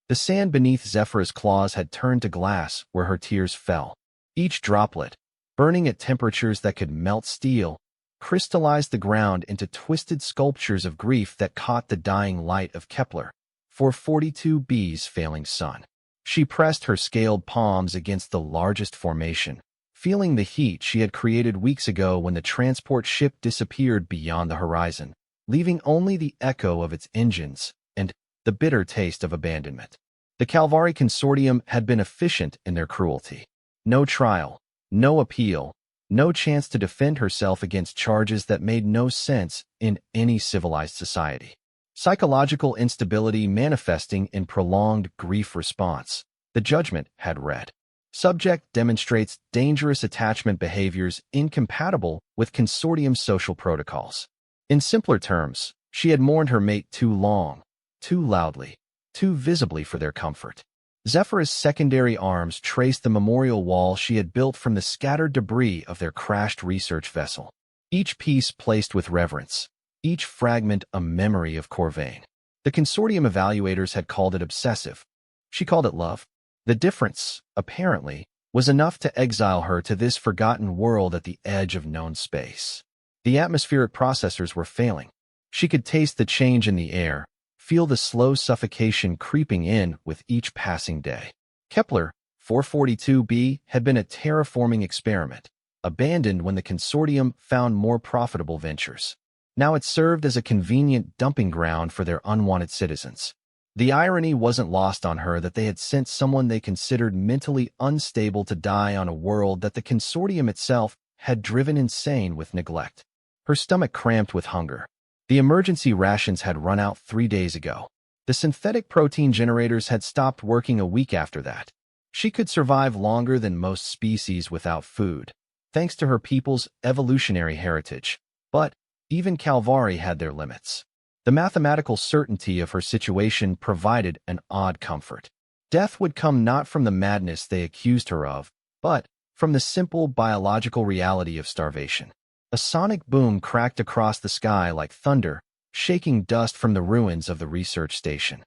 The sand beneath Zephyr's claws had turned to glass where her tears fell. Each droplet, burning at temperatures that could melt steel, crystallized the ground into twisted sculptures of grief that caught the dying light of Kepler, 442b's failing sun. She pressed her scaled palms against the largest formation, feeling the heat she had created weeks ago when the transport ship disappeared beyond the horizon, leaving only the echo of its engines and the bitter taste of abandonment. The Calvari Consortium had been efficient in their cruelty. No trial, no appeal, no chance to defend herself against charges that made no sense in any civilized society. Psychological instability manifesting in prolonged grief response. The judgment had read. Subject demonstrates dangerous attachment behaviors incompatible with consortium social protocols. In simpler terms, she had mourned her mate too long, too loudly, too visibly for their comfort. Zephyr's secondary arms traced the memorial wall she had built from the scattered debris of their crashed research vessel. Each piece placed with reverence, each fragment a memory of Corvain. The consortium evaluators had called it obsessive. She called it love. The difference, apparently, was enough to exile her to this forgotten world at the edge of known space. The atmospheric processors were failing. She could taste the change in the air, feel the slow suffocation creeping in with each passing day. Kepler, 442b, had been a terraforming experiment, abandoned when the consortium found more profitable ventures. Now it served as a convenient dumping ground for their unwanted citizens. The irony wasn't lost on her that they had sent someone they considered mentally unstable to die on a world that the consortium itself had driven insane with neglect. Her stomach cramped with hunger. The emergency rations had run out 3 days ago. The synthetic protein generators had stopped working a week after that. She could survive longer than most species without food, thanks to her people's evolutionary heritage. But even Calvari had their limits. The mathematical certainty of her situation provided an odd comfort. Death would come not from the madness they accused her of, but from the simple biological reality of starvation. A sonic boom cracked across the sky like thunder, shaking dust from the ruins of the research station.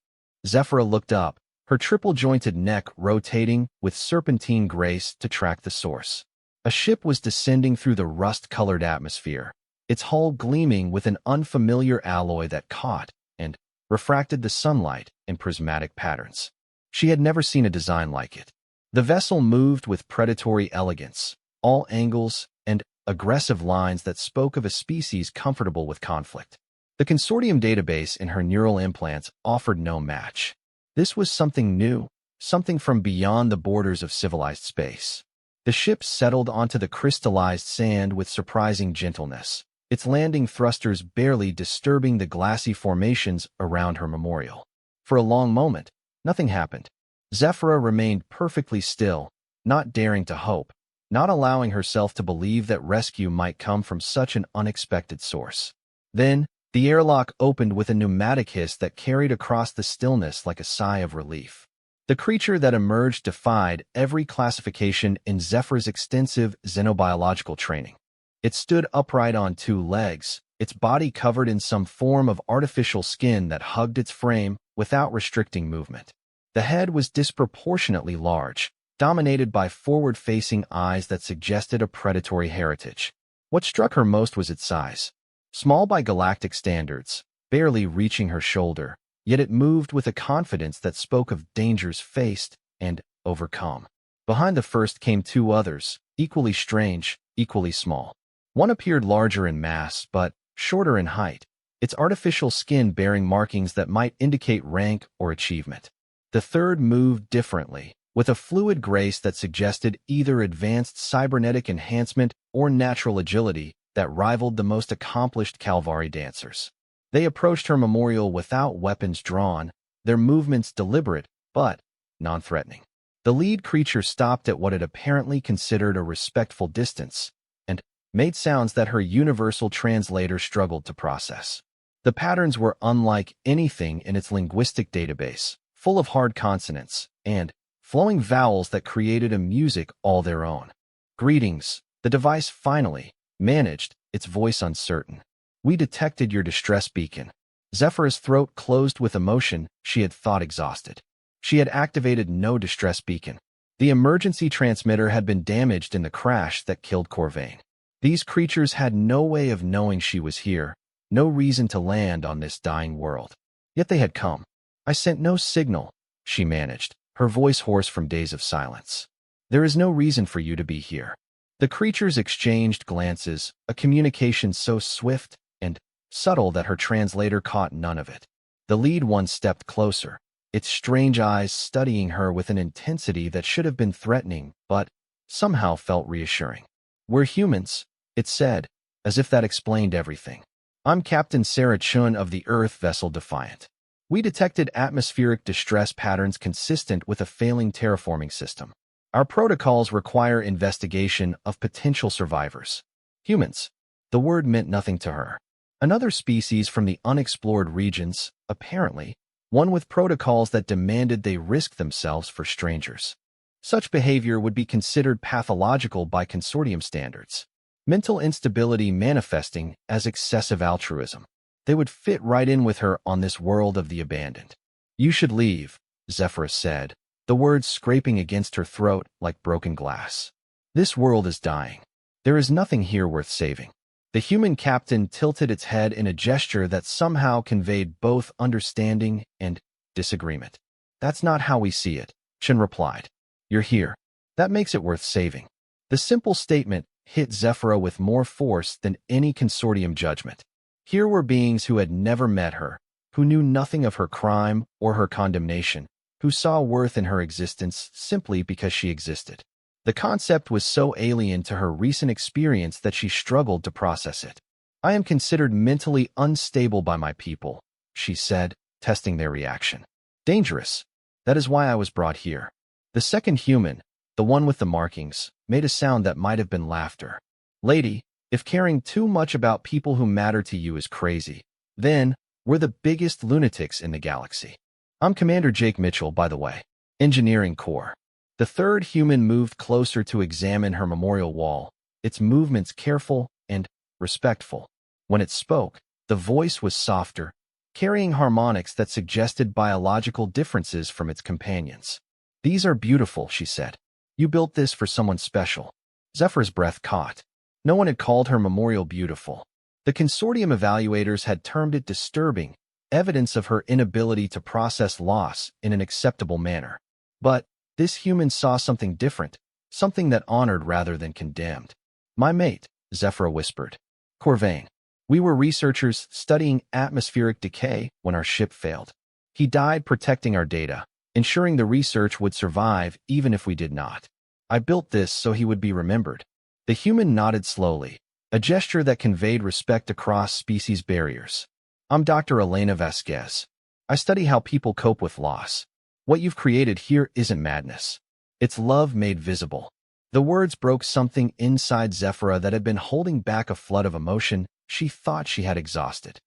Zephyra looked up, her triple-jointed neck rotating with serpentine grace to track the source. A ship was descending through the rust-colored atmosphere, its hull gleaming with an unfamiliar alloy that caught and refracted the sunlight in prismatic patterns. She had never seen a design like it. The vessel moved with predatory elegance, all angles and aggressive lines that spoke of a species comfortable with conflict. The consortium database in her neural implants offered no match. This was something new, something from beyond the borders of civilized space. The ship settled onto the crystallized sand with surprising gentleness, its landing thrusters barely disturbing the glassy formations around her memorial. For a long moment, nothing happened. Zephyrah remained perfectly still, not daring to hope, not allowing herself to believe that rescue might come from such an unexpected source. Then, the airlock opened with a pneumatic hiss that carried across the stillness like a sigh of relief. The creature that emerged defied every classification in Zephyr's extensive xenobiological training. It stood upright on 2 legs, its body covered in some form of artificial skin that hugged its frame without restricting movement. The head was disproportionately large, dominated by forward-facing eyes that suggested a predatory heritage. What struck her most was its size. Small by galactic standards, barely reaching her shoulder, yet it moved with a confidence that spoke of dangers faced and overcome. Behind the first came 2 others, equally strange, equally small. One appeared larger in mass, but shorter in height, its artificial skin bearing markings that might indicate rank or achievement. The third moved differently, with a fluid grace that suggested either advanced cybernetic enhancement or natural agility that rivaled the most accomplished Calvari dancers. They approached her memorial without weapons drawn, their movements deliberate but non-threatening. The lead creature stopped at what it apparently considered a respectful distance and made sounds that her universal translator struggled to process. The patterns were unlike anything in its linguistic database, full of hard consonants and flowing vowels that created a music all their own. "Greetings," the device finally managed, its voice uncertain. "We detected your distress beacon." Zephyr's throat closed with emotion she had thought exhausted. She had activated no distress beacon. The emergency transmitter had been damaged in the crash that killed Corvain. These creatures had no way of knowing she was here, no reason to land on this dying world. Yet they had come. I sent no signal, she managed, her voice hoarse from days of silence. There is no reason for you to be here. The creatures exchanged glances, a communication so swift and subtle that her translator caught none of it. The lead one stepped closer, its strange eyes studying her with an intensity that should have been threatening, but somehow felt reassuring. We're humans, it said, as if that explained everything. I'm Captain Sarah Chun of the Earth vessel Defiant. We detected atmospheric distress patterns consistent with a failing terraforming system. Our protocols require investigation of potential survivors. Humans. The word meant nothing to her. Another species from the unexplored regions, apparently, one with protocols that demanded they risk themselves for strangers. Such behavior would be considered pathological by consortium standards. Mental instability manifesting as excessive altruism. They would fit right in with her on this world of the abandoned. You should leave, Zephyrus said, the words scraping against her throat like broken glass. This world is dying. There is nothing here worth saving. The human captain tilted its head in a gesture that somehow conveyed both understanding and disagreement. That's not how we see it, Chen replied. You're here. That makes it worth saving. The simple statement hit Zephyra with more force than any consortium judgment. Here were beings who had never met her, who knew nothing of her crime or her condemnation, who saw worth in her existence simply because she existed. The concept was so alien to her recent experience that she struggled to process it. I am considered mentally unstable by my people, she said, testing their reaction. Dangerous. That is why I was brought here. The second human, the one with the markings, made a sound that might have been laughter. Lady, if caring too much about people who matter to you is crazy, then we're the biggest lunatics in the galaxy. I'm Commander Jake Mitchell, by the way. Engineering Corps. The third human moved closer to examine her memorial wall, its movements careful and respectful. When it spoke, the voice was softer, carrying harmonics that suggested biological differences from its companions. These are beautiful, she said. You built this for someone special. Zephyr's breath caught. No one had called her memorial beautiful. The consortium evaluators had termed it disturbing, evidence of her inability to process loss in an acceptable manner. But this human saw something different, something that honored rather than condemned. My mate, Zephyra whispered. Corvain. We were researchers studying atmospheric decay when our ship failed. He died protecting our data, ensuring the research would survive even if we did not. I built this so he would be remembered. The human nodded slowly, a gesture that conveyed respect across species barriers. I'm Dr. Elena Vasquez. I study how people cope with loss. What you've created here isn't madness. It's love made visible. The words broke something inside Zephyra that had been holding back a flood of emotion she thought she had exhausted.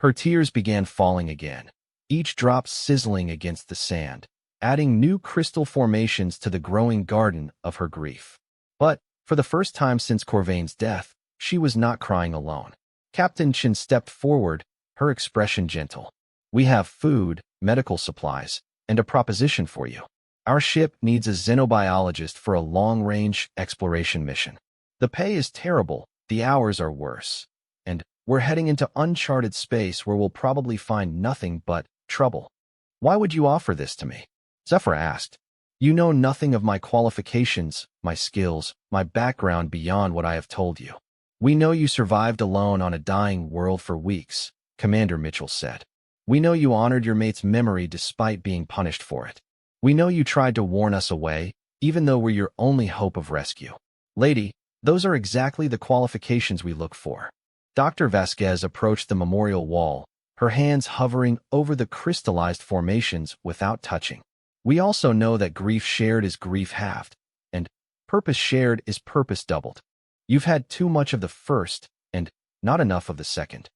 Her tears began falling again, each drop sizzling against the sand, adding new crystal formations to the growing garden of her grief. But, for the first time since Corvain's death, she was not crying alone. Captain Chen stepped forward, her expression gentle. We have food, medical supplies, and a proposition for you. Our ship needs a xenobiologist for a long-range exploration mission. The pay is terrible, the hours are worse. And we're heading into uncharted space where we'll probably find nothing but trouble. Why would you offer this to me? Zephyr asked. You know nothing of my qualifications, my skills, my background beyond what I have told you. We know you survived alone on a dying world for weeks, Commander Mitchell said. We know you honored your mate's memory despite being punished for it. We know you tried to warn us away, even though we're your only hope of rescue. Lady, those are exactly the qualifications we look for. Dr. Vasquez approached the memorial wall, her hands hovering over the crystallized formations without touching. We also know that grief shared is grief halved, and purpose shared is purpose doubled. You've had too much of the first, and not enough of the second.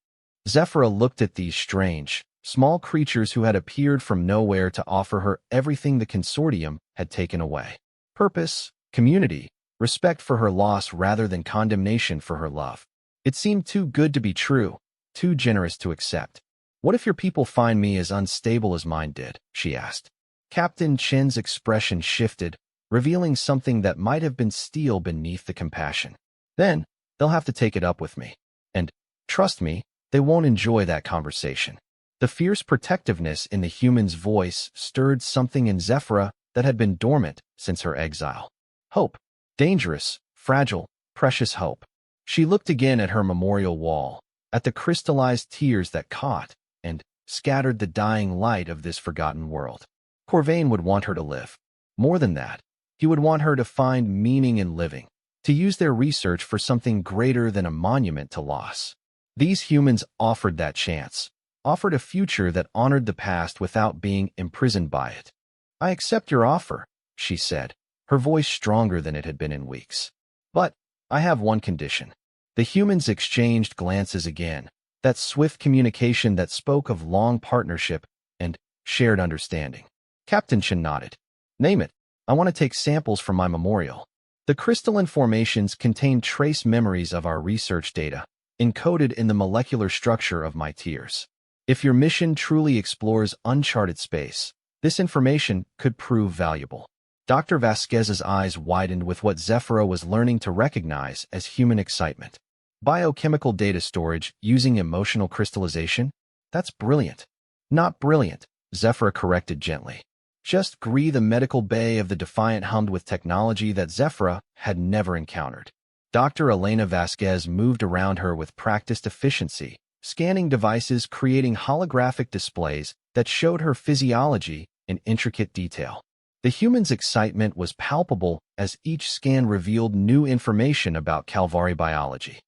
Zephyra looked at these strange, small creatures who had appeared from nowhere to offer her everything the consortium had taken away. Purpose, community, respect for her loss rather than condemnation for her love. It seemed too good to be true, too generous to accept. What if your people find me as unstable as mine did? She asked. Captain Chen's expression shifted, revealing something that might have been steel beneath the compassion. Then, they'll have to take it up with me. And, trust me, they won't enjoy that conversation. The fierce protectiveness in the human's voice stirred something in Zephyra that had been dormant since her exile. Hope. Dangerous, fragile, precious hope. She looked again at her memorial wall, at the crystallized tears that caught and scattered the dying light of this forgotten world. Corvain would want her to live. More than that, he would want her to find meaning in living, to use their research for something greater than a monument to loss. These humans offered that chance, offered a future that honored the past without being imprisoned by it. "I accept your offer," she said, her voice stronger than it had been in weeks. "But I have one condition." The humans exchanged glances again, that swift communication that spoke of long partnership and shared understanding. Captain Chen nodded. "Name it. I want to take samples from my memorial." The crystalline formations contain trace memories of our research data, encoded in the molecular structure of my tears. If your mission truly explores uncharted space, this information could prove valuable. Dr. Vasquez's eyes widened with what Zephyra was learning to recognize as human excitement. Biochemical data storage using emotional crystallization? That's brilliant. Not brilliant, Zephyra corrected gently. Just Gree, the medical bay of the Defiant, hummed with technology that Zephyra had never encountered. Dr. Elena Vasquez moved around her with practiced efficiency, scanning devices, creating holographic displays that showed her physiology in intricate detail. The human's excitement was palpable as each scan revealed new information about Calvari biology.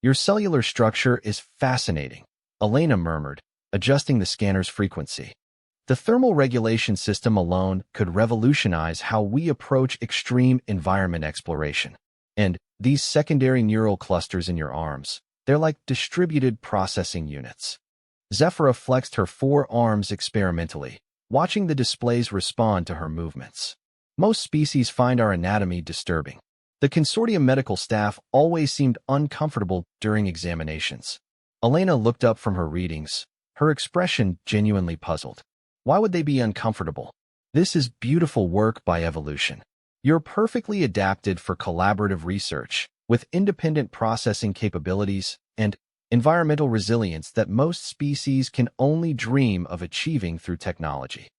"Your cellular structure is fascinating," Elena murmured, adjusting the scanner's frequency. "The thermal regulation system alone could revolutionize how we approach extreme environment exploration. And these secondary neural clusters in your arms, they're like distributed processing units." Zephyra flexed her forearms experimentally, watching the displays respond to her movements. "Most species find our anatomy disturbing. The consortium medical staff always seemed uncomfortable during examinations." Elena looked up from her readings, her expression genuinely puzzled. "Why would they be uncomfortable? This is beautiful work by evolution. You're perfectly adapted for collaborative research, with independent processing capabilities and environmental resilience that most species can only dream of achieving through technology."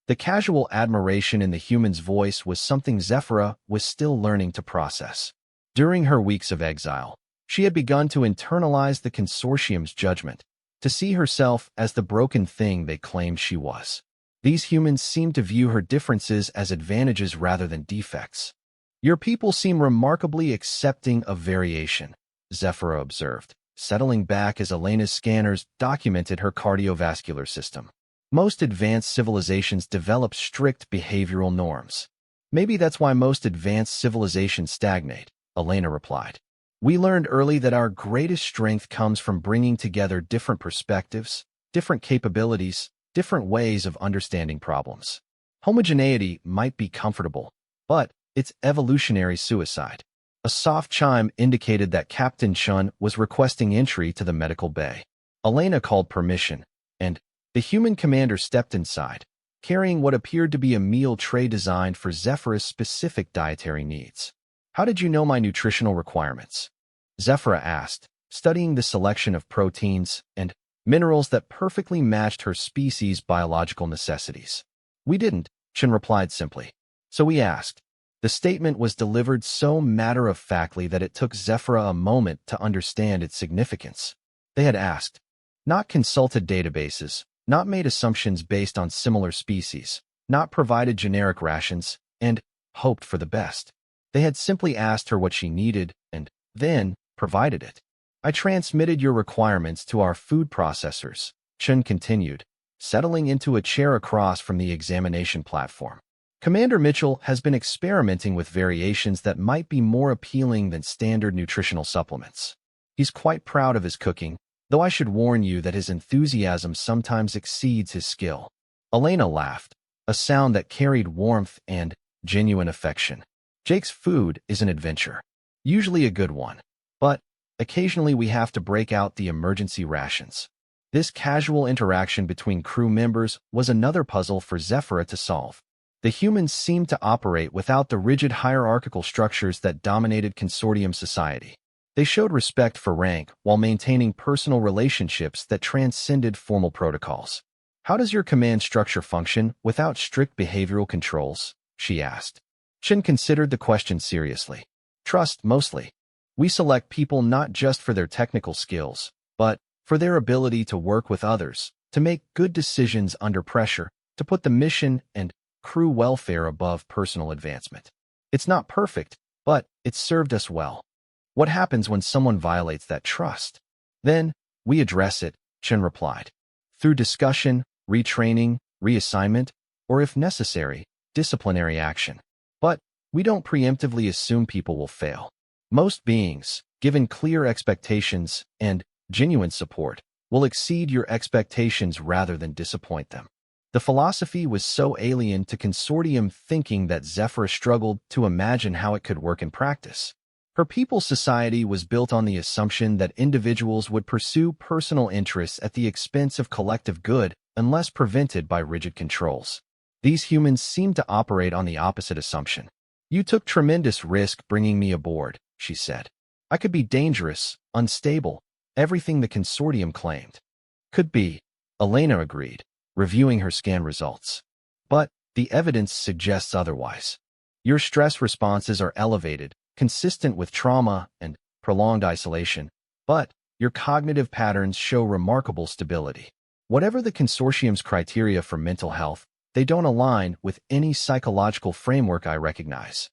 The casual admiration in the human's voice was something Zephyra was still learning to process. During her weeks of exile, she had begun to internalize the consortium's judgment, to see herself as the broken thing they claimed she was. These humans seemed to view her differences as advantages rather than defects. "Your people seem remarkably accepting of variation," Zephyra observed, settling back as Elena's scanners documented her cardiovascular system. "Most advanced civilizations develop strict behavioral norms. Maybe that's why most advanced civilizations stagnate," Elena replied. "We learned early that our greatest strength comes from bringing together different perspectives, different capabilities, different ways of understanding problems. Homogeneity might be comfortable, but it's evolutionary suicide." A soft chime indicated that Captain Chun was requesting entry to the medical bay. Elena called permission, and the human commander stepped inside, carrying what appeared to be a meal tray designed for Zephyra's specific dietary needs. "How did you know my nutritional requirements?" Zephyra asked, studying the selection of proteins and minerals that perfectly matched her species' biological necessities. "We didn't," Chen replied simply. "So we asked." The statement was delivered so matter-of-factly that it took Zephyra a moment to understand its significance. They had asked, not consulted databases, not made assumptions based on similar species, not provided generic rations, and hoped for the best. They had simply asked her what she needed and then provided it. "I transmitted your requirements to our food processors," Chen continued, settling into a chair across from the examination platform. "Commander Mitchell has been experimenting with variations that might be more appealing than standard nutritional supplements. He's quite proud of his cooking, though I should warn you that his enthusiasm sometimes exceeds his skill." Elena laughed, a sound that carried warmth and genuine affection. "Jake's food is an adventure. Usually a good one. But occasionally we have to break out the emergency rations." This casual interaction between crew members was another puzzle for Zephyra to solve. The humans seemed to operate without the rigid hierarchical structures that dominated consortium society. They showed respect for rank while maintaining personal relationships that transcended formal protocols. How does your command structure function without strict behavioral controls? She asked. Chen considered the question seriously. Trust, mostly. We select people not just for their technical skills, but for their ability to work with others, to make good decisions under pressure, to put the mission and crew welfare above personal advancement. It's not perfect, but it's served us well. What happens when someone violates that trust? Then, we address it, Chen replied. Through discussion, retraining, reassignment, or if necessary, disciplinary action. But we don't preemptively assume people will fail. Most beings, given clear expectations and genuine support, will exceed your expectations rather than disappoint them. The philosophy was so alien to consortium thinking that Zephyra struggled to imagine how it could work in practice. Her people's society was built on the assumption that individuals would pursue personal interests at the expense of collective good unless prevented by rigid controls. These humans seemed to operate on the opposite assumption. You took tremendous risk bringing me aboard, she said. I could be dangerous, unstable, everything the consortium claimed. Could be, Elena agreed, reviewing her scan results. But the evidence suggests otherwise. Your stress responses are elevated, consistent with trauma and prolonged isolation, but your cognitive patterns show remarkable stability. Whatever the consortium's criteria for mental health, they don't align with any psychological framework I recognize.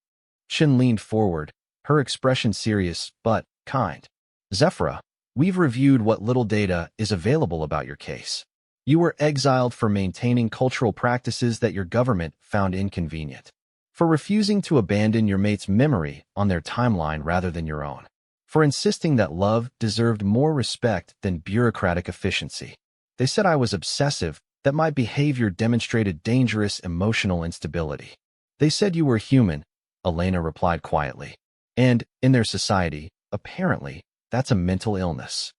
Chen leaned forward, her expression serious but kind. Zephyra, we've reviewed what little data is available about your case. You were exiled for maintaining cultural practices that your government found inconvenient, for refusing to abandon your mate's memory on their timeline rather than your own, for insisting that love deserved more respect than bureaucratic efficiency. They said I was obsessive, that my behavior demonstrated dangerous emotional instability. They said you were human, Elena replied quietly. And, in their society, apparently, that's a mental illness.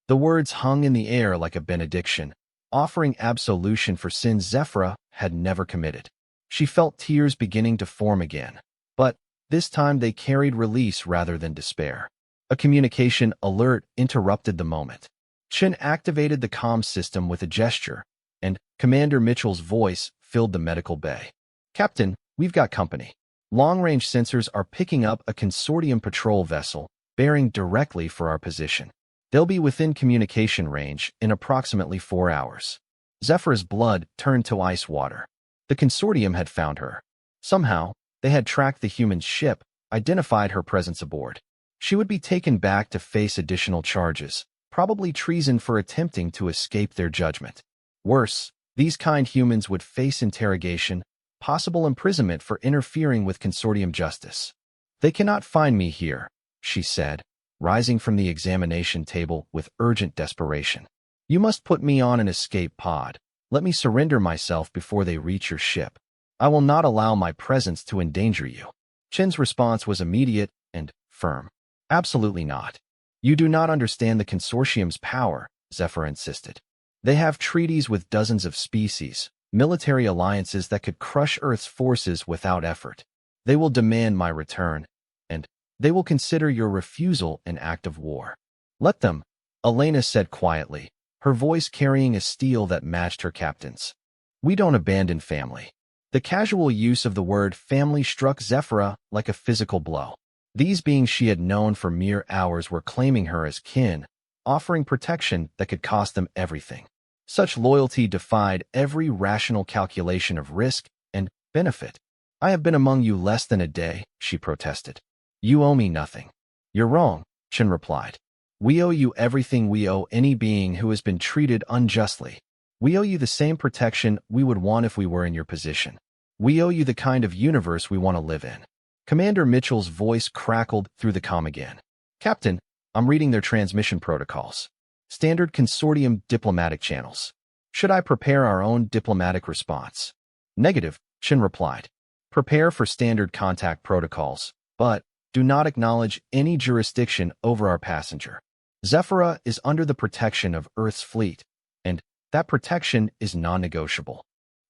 The words hung in the air like a benediction, offering absolution for sins Zephyra had never committed. She felt tears beginning to form again, but this time they carried release rather than despair. A communication alert interrupted the moment. Chen activated the comm system with a gesture, and Commander Mitchell's voice filled the medical bay. Captain, we've got company. Long-range sensors are picking up a consortium patrol vessel, bearing directly for our position. They'll be within communication range in approximately 4 hours. Zephyra's blood turned to ice water. The consortium had found her. Somehow, they had tracked the human ship, identified her presence aboard. She would be taken back to face additional charges, probably treason for attempting to escape their judgment. Worse, these kind humans would face interrogation, possible imprisonment for interfering with consortium justice. They cannot find me here, she said, rising from the examination table with urgent desperation. You must put me on an escape pod. Let me surrender myself before they reach your ship. I will not allow my presence to endanger you. Chen's response was immediate and firm. Absolutely not. You do not understand the consortium's power, Zephyr insisted. They have treaties with dozens of species, military alliances that could crush Earth's forces without effort. They will demand my return, and they will consider your refusal an act of war. Let them, Elena said quietly, her voice carrying a steel that matched her captain's. We don't abandon family. The casual use of the word family struck Zephyra like a physical blow. These beings she had known for mere hours were claiming her as kin, offering protection that could cost them everything. Such loyalty defied every rational calculation of risk and benefit. I have been among you less than a day, she protested. You owe me nothing. You're wrong, Chen replied. We owe you everything we owe any being who has been treated unjustly. We owe you the same protection we would want if we were in your position. We owe you the kind of universe we want to live in. Commander Mitchell's voice crackled through the comm again. Captain, I'm reading their transmission protocols. Standard consortium diplomatic channels. Should I prepare our own diplomatic response? Negative, Chen replied. Prepare for standard contact protocols, but do not acknowledge any jurisdiction over our passenger. Zephyra is under the protection of Earth's fleet, and that protection is non-negotiable.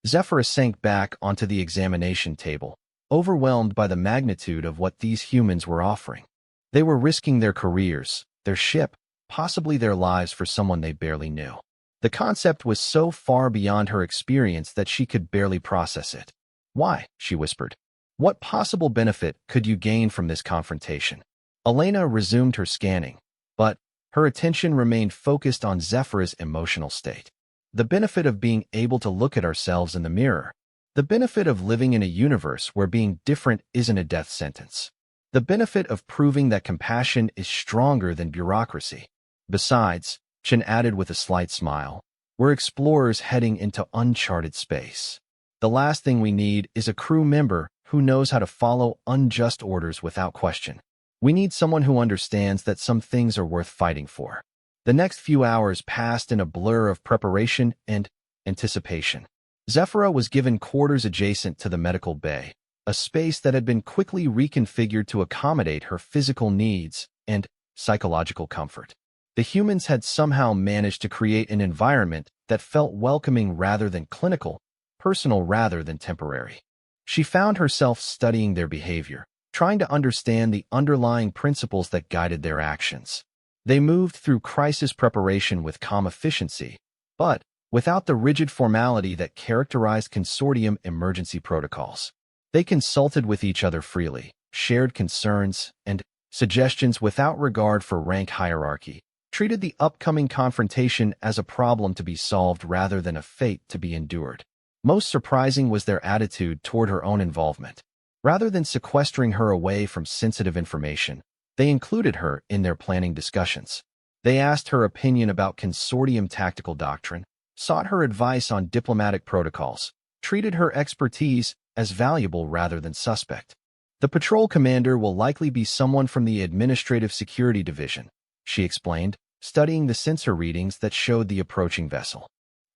Zephyra sank back onto the examination table, overwhelmed by the magnitude of what these humans were offering. They were risking their careers, their ship, possibly their lives for someone they barely knew. The concept was so far beyond her experience that she could barely process it. "Why?" she whispered. "What possible benefit could you gain from this confrontation?" Elena resumed her scanning, but her attention remained focused on Zephyra's emotional state. The benefit of being able to look at ourselves in the mirror. The benefit of living in a universe where being different isn't a death sentence. The benefit of proving that compassion is stronger than bureaucracy. Besides, Chen added with a slight smile, we're explorers heading into uncharted space. The last thing we need is a crew member who knows how to follow unjust orders without question. We need someone who understands that some things are worth fighting for. The next few hours passed in a blur of preparation and anticipation. Zephyra was given quarters adjacent to the medical bay, a space that had been quickly reconfigured to accommodate her physical needs and psychological comfort. The humans had somehow managed to create an environment that felt welcoming rather than clinical, personal rather than temporary. She found herself studying their behavior, trying to understand the underlying principles that guided their actions. They moved through crisis preparation with calm efficiency, but without the rigid formality that characterized consortium emergency protocols. They consulted with each other freely, shared concerns and suggestions without regard for rank hierarchy, treated the upcoming confrontation as a problem to be solved rather than a fate to be endured. Most surprising was their attitude toward her own involvement. Rather than sequestering her away from sensitive information, they included her in their planning discussions. They asked her opinion about consortium tactical doctrine, sought her advice on diplomatic protocols, treated her expertise as valuable rather than suspect. The patrol commander will likely be someone from the Administrative Security Division, she explained, studying the sensor readings that showed the approaching vessel.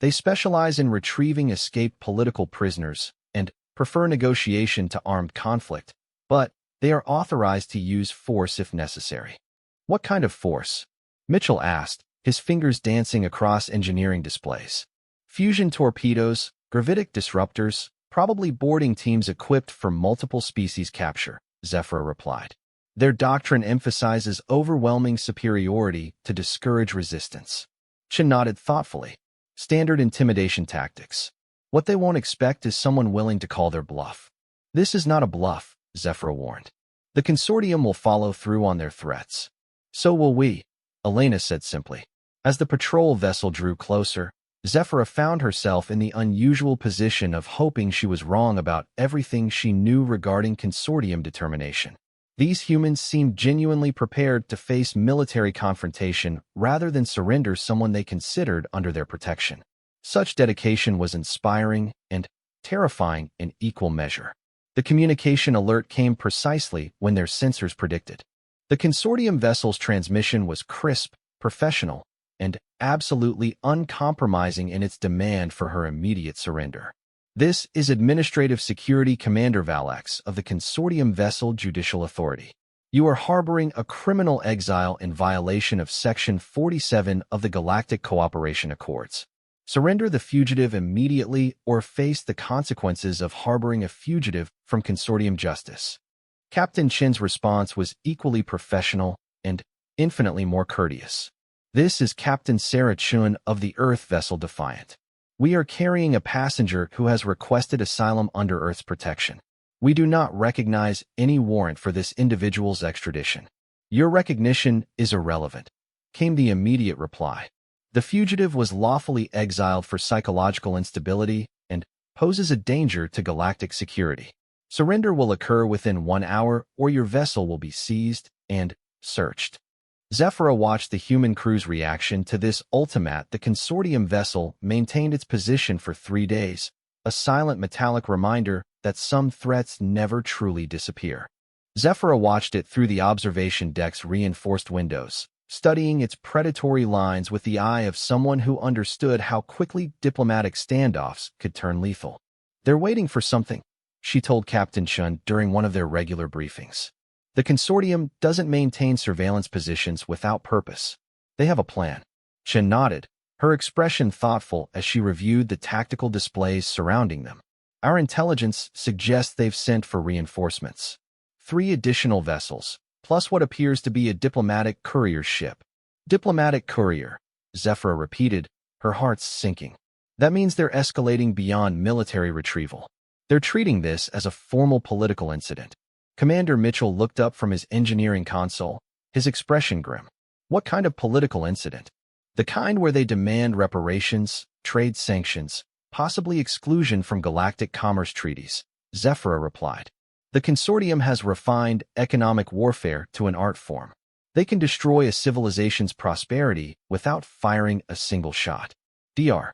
They specialize in retrieving escaped political prisoners and prefer negotiation to armed conflict, but they are authorized to use force if necessary. What kind of force? Mitchell asked, his fingers dancing across engineering displays. Fusion torpedoes, gravitic disruptors, probably boarding teams equipped for multiple species capture, Zephyra replied. Their doctrine emphasizes overwhelming superiority to discourage resistance. Chen nodded thoughtfully. Standard intimidation tactics. What they won't expect is someone willing to call their bluff. This is not a bluff, Zephyra warned. The consortium will follow through on their threats. So will we, Elena said simply. As the patrol vessel drew closer, Zephyra found herself in the unusual position of hoping she was wrong about everything she knew regarding consortium determination. These humans seemed genuinely prepared to face military confrontation rather than surrender someone they considered under their protection. Such dedication was inspiring and terrifying in equal measure. The communication alert came precisely when their sensors predicted. The consortium vessel's transmission was crisp, professional, and absolutely uncompromising in its demand for her immediate surrender. This is Administrative Security Commander Valax of the Consortium Vessel Judicial Authority. You are harboring a criminal exile in violation of Section 47 of the Galactic Cooperation Accords. Surrender the fugitive immediately or face the consequences of harboring a fugitive from consortium justice. Captain Chen's response was equally professional and infinitely more courteous. This is Captain Sarah Chun of the Earth vessel Defiant. We are carrying a passenger who has requested asylum under Earth's protection. We do not recognize any warrant for this individual's extradition. Your recognition is irrelevant, came the immediate reply. The fugitive was lawfully exiled for psychological instability and poses a danger to galactic security. Surrender will occur within 1 hour or your vessel will be seized and searched. Zephyra watched the human crew's reaction to this ultimat. The consortium vessel maintained its position for 3 days, a silent metallic reminder that some threats never truly disappear. Zephyra watched it through the observation deck's reinforced windows, studying its predatory lines with the eye of someone who understood how quickly diplomatic standoffs could turn lethal. They're waiting for something, she told Captain Chun during one of their regular briefings. The consortium doesn't maintain surveillance positions without purpose. They have a plan. Chen nodded, her expression thoughtful as she reviewed the tactical displays surrounding them. Our intelligence suggests they've sent for reinforcements. 3 additional vessels, plus what appears to be a diplomatic courier ship. Diplomatic courier, Zephyra repeated, her heart sinking. That means they're escalating beyond military retrieval. They're treating this as a formal political incident. Commander Mitchell looked up from his engineering console, his expression grim. What kind of political incident? The kind where they demand reparations, trade sanctions, possibly exclusion from galactic commerce treaties, Zephyra replied. The consortium has refined economic warfare to an art form. They can destroy a civilization's prosperity without firing a single shot. Dr.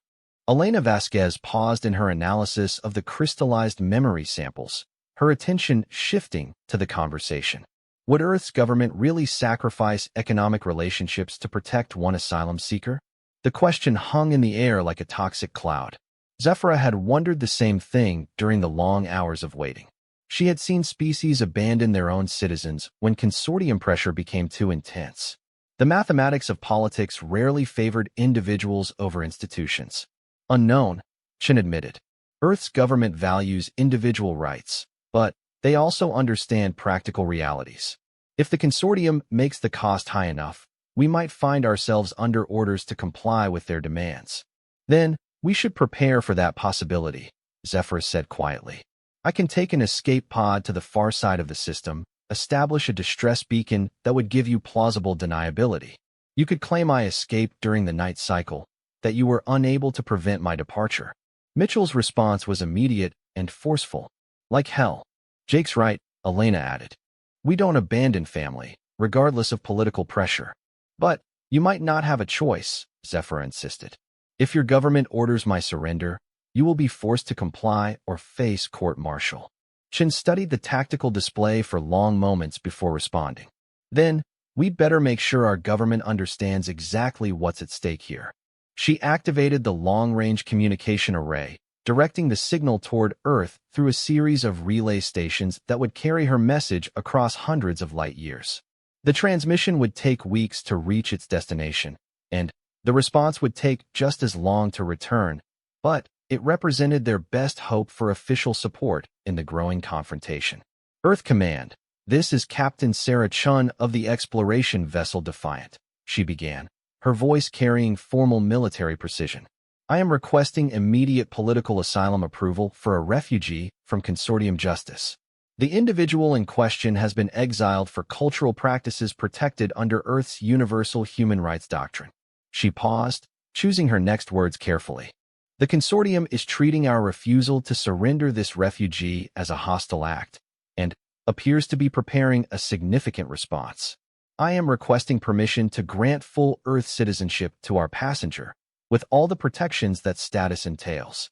Elena Vasquez paused in her analysis of the crystallized memory samples, her attention shifting to the conversation. Would Earth's government really sacrifice economic relationships to protect one asylum seeker? The question hung in the air like a toxic cloud. Zephyra had wondered the same thing during the long hours of waiting. She had seen species abandon their own citizens when consortium pressure became too intense. The mathematics of politics rarely favored individuals over institutions. Unknown, Chen admitted. Earth's government values individual rights, but they also understand practical realities. If the consortium makes the cost high enough, we might find ourselves under orders to comply with their demands. Then, we should prepare for that possibility, Zephyra said quietly. I can take an escape pod to the far side of the system, establish a distress beacon that would give you plausible deniability. You could claim I escaped during the night cycle, that you were unable to prevent my departure. Mitchell's response was immediate and forceful. Like hell. Jake's right, Elena added. We don't abandon family, regardless of political pressure. But you might not have a choice, Zephyra insisted. If your government orders my surrender, you will be forced to comply or face court-martial. Chen studied the tactical display for long moments before responding. Then, we'd better make sure our government understands exactly what's at stake here. She activated the long-range communication array, directing the signal toward Earth through a series of relay stations that would carry her message across hundreds of light years. The transmission would take weeks to reach its destination, and the response would take just as long to return, but it represented their best hope for official support in the growing confrontation. Earth Command, this is Captain Sarah Chun of the exploration vessel Defiant, she began, her voice carrying formal military precision. I am requesting immediate political asylum approval for a refugee from Consortium Justice. The individual in question has been exiled for cultural practices protected under Earth's universal human rights doctrine. She paused, choosing her next words carefully. The consortium is treating our refusal to surrender this refugee as a hostile act, and appears to be preparing a significant response. I am requesting permission to grant full Earth citizenship to our passenger, with all the protections that status entails.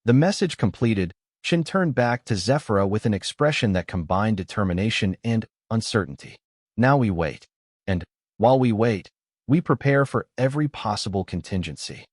The message completed, Chen turned back to Zephyra with an expression that combined determination and uncertainty. Now we wait. And, while we wait, we prepare for every possible contingency.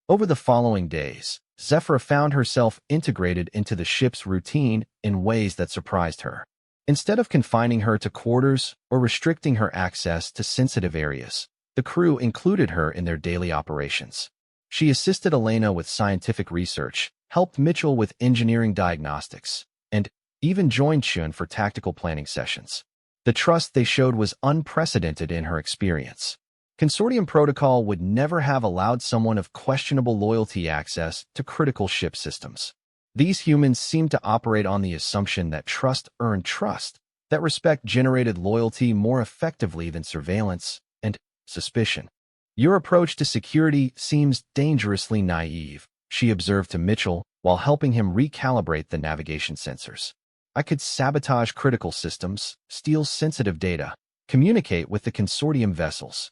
Over the following days, Zephyra found herself integrated into the ship's routine in ways that surprised her. Instead of confining her to quarters or restricting her access to sensitive areas, the crew included her in their daily operations. She assisted Elena with scientific research, helped Mitchell with engineering diagnostics, and even joined Chun for tactical planning sessions. The trust they showed was unprecedented in her experience. Consortium protocol would never have allowed someone of questionable loyalty access to critical ship systems. These humans seemed to operate on the assumption that trust earned trust, that respect generated loyalty more effectively than surveillance and suspicion. Your approach to security seems dangerously naive, she observed to Mitchell while helping him recalibrate the navigation sensors. I could sabotage critical systems, steal sensitive data, communicate with the consortium vessels.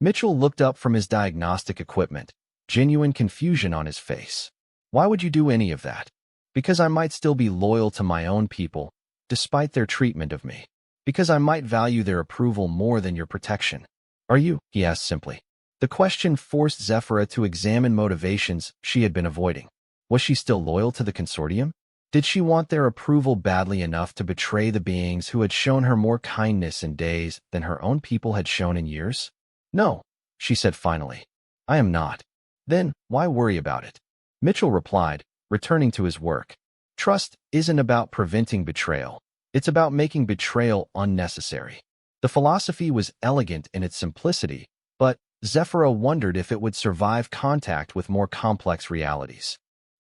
Mitchell looked up from his diagnostic equipment, genuine confusion on his face. Why would you do any of that? Because I might still be loyal to my own people, despite their treatment of me. Because I might value their approval more than your protection. Are you? He asked simply. The question forced Zephyra to examine motivations she had been avoiding. Was she still loyal to the consortium? Did she want their approval badly enough to betray the beings who had shown her more kindness in days than her own people had shown in years? No, she said finally. I am not. Then why worry about it? Mitchell replied, returning to his work. Trust isn't about preventing betrayal. It's about making betrayal unnecessary. The philosophy was elegant in its simplicity, but Zephyra wondered if it would survive contact with more complex realities.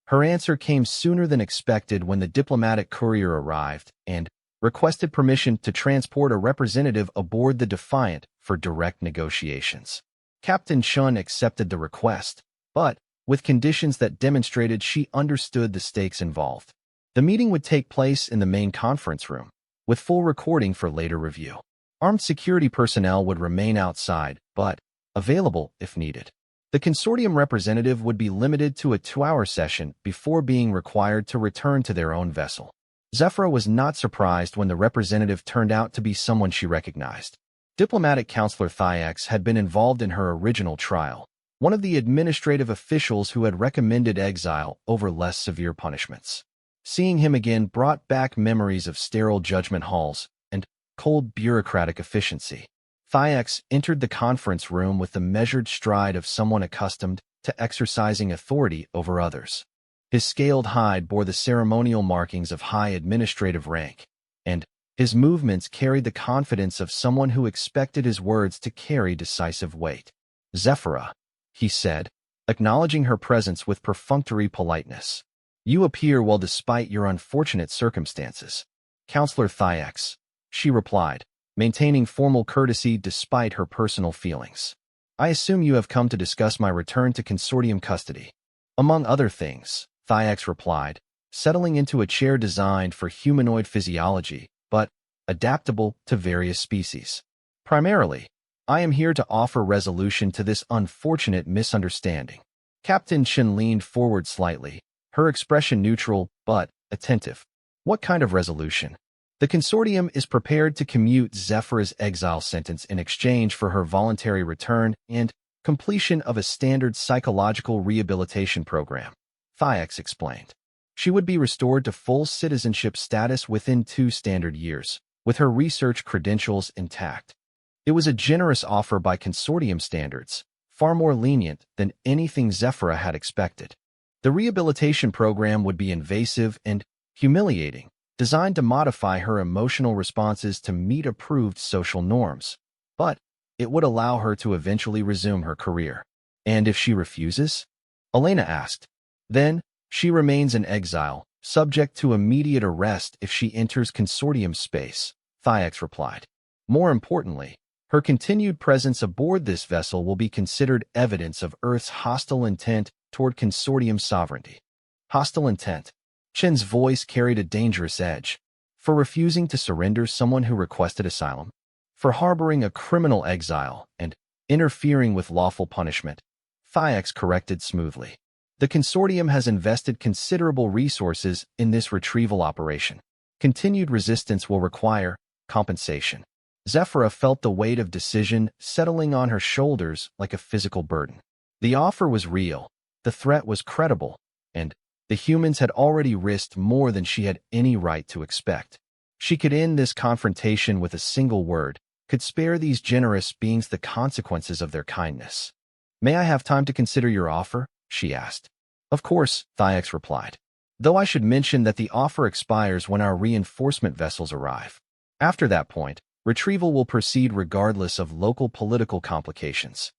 Her answer came sooner than expected when the diplomatic courier arrived and requested permission to transport a representative aboard the Defiant for direct negotiations. Captain Chun accepted the request, but with conditions that demonstrated she understood the stakes involved. The meeting would take place in the main conference room, with full recording for later review. Armed security personnel would remain outside, but available if needed. The consortium representative would be limited to a 2-hour session before being required to return to their own vessel. Zephyra was not surprised when the representative turned out to be someone she recognized. Diplomatic Counselor Thyax had been involved in her original trial, one of the administrative officials who had recommended exile over less severe punishments. Seeing him again brought back memories of sterile judgment halls and cold bureaucratic efficiency. Thyax entered the conference room with the measured stride of someone accustomed to exercising authority over others. His scaled hide bore the ceremonial markings of high administrative rank, and his movements carried the confidence of someone who expected his words to carry decisive weight. Zephyra, he said, acknowledging her presence with perfunctory politeness. You appear well despite your unfortunate circumstances. Counselor Thyax, she replied, maintaining formal courtesy despite her personal feelings. I assume you have come to discuss my return to consortium custody. Among other things, Thyax replied, settling into a chair designed for humanoid physiology, but adaptable to various species. Primarily, I am here to offer resolution to this unfortunate misunderstanding. Captain Chen leaned forward slightly, her expression neutral but attentive. What kind of resolution? The consortium is prepared to commute Zephyra's exile sentence in exchange for her voluntary return and completion of a standard psychological rehabilitation program, Thyax explained. She would be restored to full citizenship status within 2 standard years, with her research credentials intact. It was a generous offer by consortium standards, far more lenient than anything Zephyra had expected. The rehabilitation program would be invasive and humiliating, designed to modify her emotional responses to meet approved social norms, but it would allow her to eventually resume her career. And if she refuses? Elena asked. Then, she remains in exile, subject to immediate arrest if she enters consortium space, Thyax replied. More importantly, her continued presence aboard this vessel will be considered evidence of Earth's hostile intent toward consortium sovereignty. Hostile intent. Chen's voice carried a dangerous edge. For refusing to surrender someone who requested asylum, for harboring a criminal exile and interfering with lawful punishment, Thyax corrected smoothly. The consortium has invested considerable resources in this retrieval operation. Continued resistance will require compensation. Zephyra felt the weight of decision settling on her shoulders like a physical burden. The offer was real, the threat was credible, and the humans had already risked more than she had any right to expect. She could end this confrontation with a single word, could spare these generous beings the consequences of their kindness. May I have time to consider your offer? She asked. Of course, Thyax replied. Though I should mention that the offer expires when our reinforcement vessels arrive. After that point, retrieval will proceed regardless of local political complications.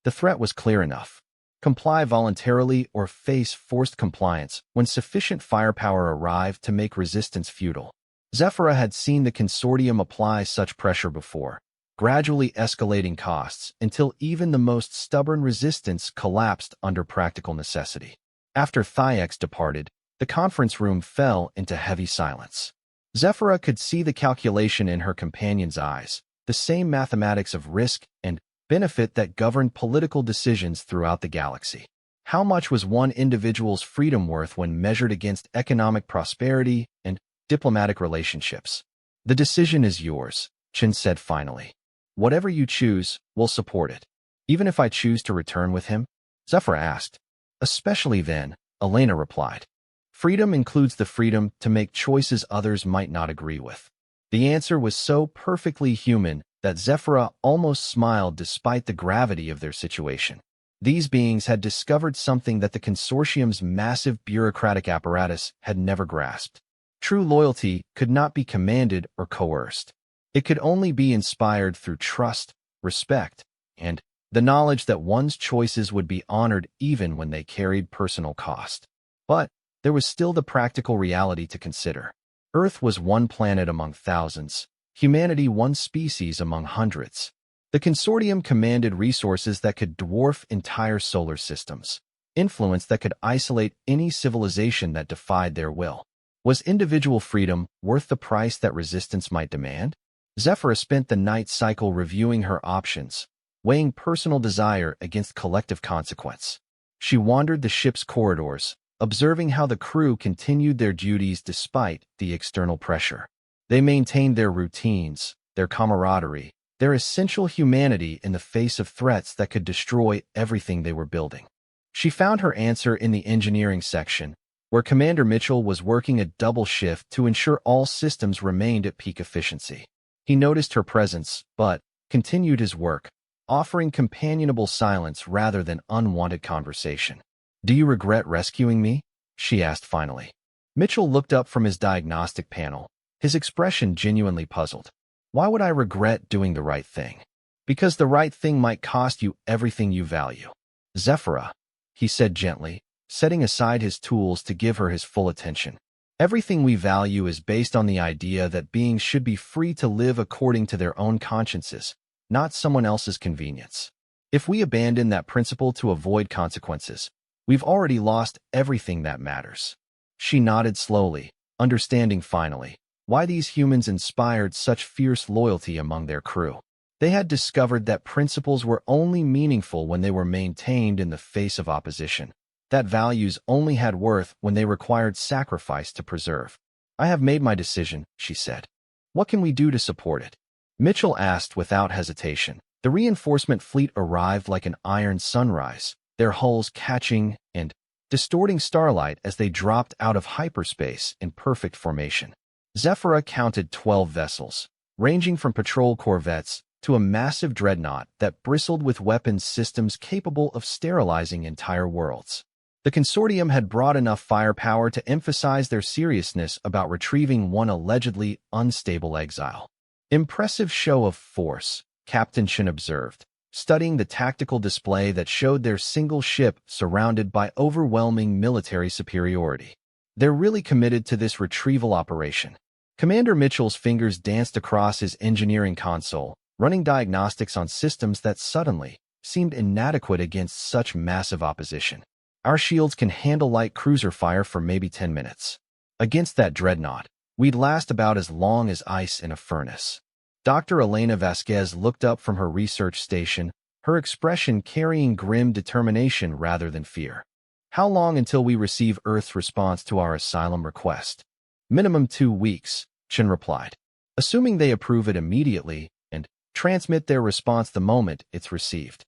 The threat was clear enough. Comply voluntarily or face forced compliance when sufficient firepower arrived to make resistance futile. Zephyra had seen the consortium apply such pressure before, gradually escalating costs until even the most stubborn resistance collapsed under practical necessity. After Thyax departed, the conference room fell into heavy silence. Zephyra could see the calculation in her companion's eyes, the same mathematics of risk and benefit that governed political decisions throughout the galaxy. How much was one individual's freedom worth when measured against economic prosperity and diplomatic relationships? The decision is yours, Chen said finally. Whatever you choose, we'll support it. Even if I choose to return with him? Zephyra asked. Especially then, Elena replied. Freedom includes the freedom to make choices others might not agree with. The answer was so perfectly human that Zephyra almost smiled despite the gravity of their situation. These beings had discovered something that the consortium's massive bureaucratic apparatus had never grasped. True loyalty could not be commanded or coerced. It could only be inspired through trust, respect, and the knowledge that one's choices would be honored even when they carried personal cost. But there was still the practical reality to consider. Earth was one planet among thousands, humanity one species among hundreds. The consortium commanded resources that could dwarf entire solar systems, influence that could isolate any civilization that defied their will. Was individual freedom worth the price that resistance might demand? Zephyra spent the night cycle reviewing her options, weighing personal desire against collective consequence. She wandered the ship's corridors, observing how the crew continued their duties despite the external pressure. They maintained their routines, their camaraderie, their essential humanity in the face of threats that could destroy everything they were building. She found her answer in the engineering section, where Commander Mitchell was working a double shift to ensure all systems remained at peak efficiency. He noticed her presence, but continued his work, offering companionable silence rather than unwanted conversation. "Do you regret rescuing me?" she asked finally. Mitchell looked up from his diagnostic panel, his expression genuinely puzzled. "Why would I regret doing the right thing?" "Because the right thing might cost you everything you value." "Zephyra," he said gently, setting aside his tools to give her his full attention. "Everything we value is based on the idea that beings should be free to live according to their own consciences, not someone else's convenience. If we abandon that principle to avoid consequences, we've already lost everything that matters." She nodded slowly, understanding finally why these humans inspired such fierce loyalty among their crew. They had discovered that principles were only meaningful when they were maintained in the face of opposition, that values only had worth when they required sacrifice to preserve. "I have made my decision," she said. "What can we do to support it?" Mitchell asked without hesitation. The reinforcement fleet arrived like an iron sunrise, their hulls catching and distorting starlight as they dropped out of hyperspace in perfect formation. Zephyra counted 12 vessels, ranging from patrol corvettes to a massive dreadnought that bristled with weapons systems capable of sterilizing entire worlds. The consortium had brought enough firepower to emphasize their seriousness about retrieving one allegedly unstable exile. "Impressive show of force," Captain Chen observed, studying the tactical display that showed their single ship surrounded by overwhelming military superiority. "They're really committed to this retrieval operation." Commander Mitchell's fingers danced across his engineering console, running diagnostics on systems that suddenly seemed inadequate against such massive opposition. "Our shields can handle light cruiser fire for maybe 10 minutes. Against that dreadnought, we'd last about as long as ice in a furnace." Dr. Elena Vasquez looked up from her research station, her expression carrying grim determination rather than fear. "How long until we receive Earth's response to our asylum request?" "Minimum 2 weeks, Chen replied. "Assuming they approve it immediately and transmit their response the moment it's received."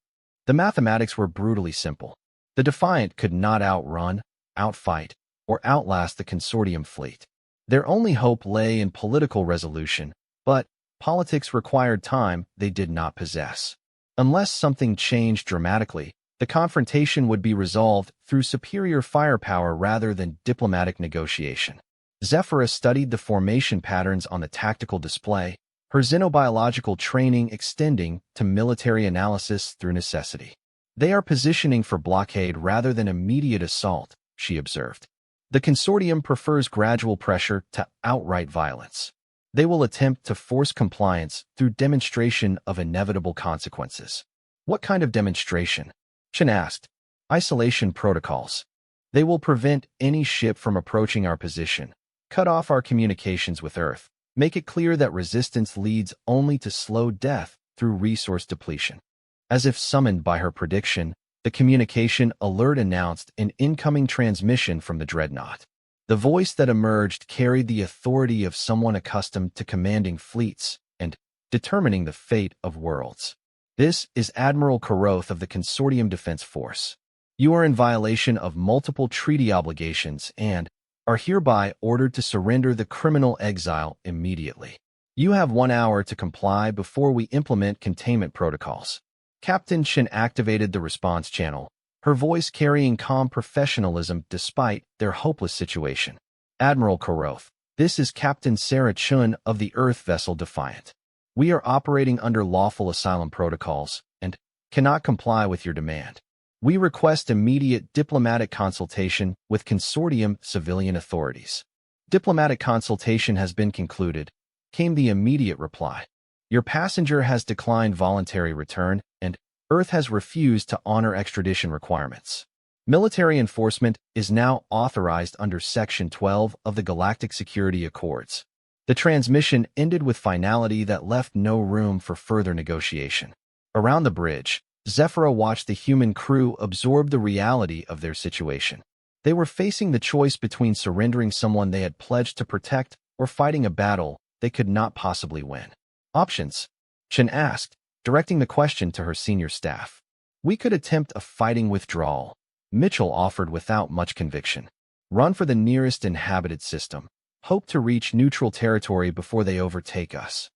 The mathematics were brutally simple. The Defiant could not outrun, outfight, or outlast the consortium fleet. Their only hope lay in political resolution, but politics required time they did not possess. Unless something changed dramatically, the confrontation would be resolved through superior firepower rather than diplomatic negotiation. Zephyra studied the formation patterns on the tactical display, her xenobiological training extending to military analysis through necessity. "They are positioning for blockade rather than immediate assault," she observed. "The consortium prefers gradual pressure to outright violence. They will attempt to force compliance through demonstration of inevitable consequences." "What kind of demonstration?" Chen asked. "Isolation protocols. They will prevent any ship from approaching our position, cut off our communications with Earth, make it clear that resistance leads only to slow death through resource depletion." As if summoned by her prediction, the communication alert announced an incoming transmission from the dreadnought. The voice that emerged carried the authority of someone accustomed to commanding fleets and determining the fate of worlds. "This is Admiral Karoth of the Consortium Defense Force. You are in violation of multiple treaty obligations and are hereby ordered to surrender the criminal exile immediately. You have 1 hour to comply before we implement containment protocols." Captain Chen activated the response channel, her voice carrying calm professionalism despite their hopeless situation. Admiral Koroth, this is Captain Sarah Chun of the Earth vessel Defiant. We are operating under lawful asylum protocols and cannot comply with your demand. We request immediate diplomatic consultation with consortium civilian authorities. Diplomatic consultation has been concluded, came the immediate reply. Your passenger has declined voluntary return, and Earth has refused to honor extradition requirements. Military enforcement is now authorized under Section 12 of the Galactic Security Accords. The transmission ended with finality that left no room for further negotiation. Around the bridge, Zephyra watched the human crew absorb the reality of their situation. They were facing the choice between surrendering someone they had pledged to protect or fighting a battle they could not possibly win. Options? Chen asked, directing the question to her senior staff. We could attempt a fighting withdrawal, Mitchell offered without much conviction. Run for the nearest inhabited system. Hope to reach neutral territory before they overtake us.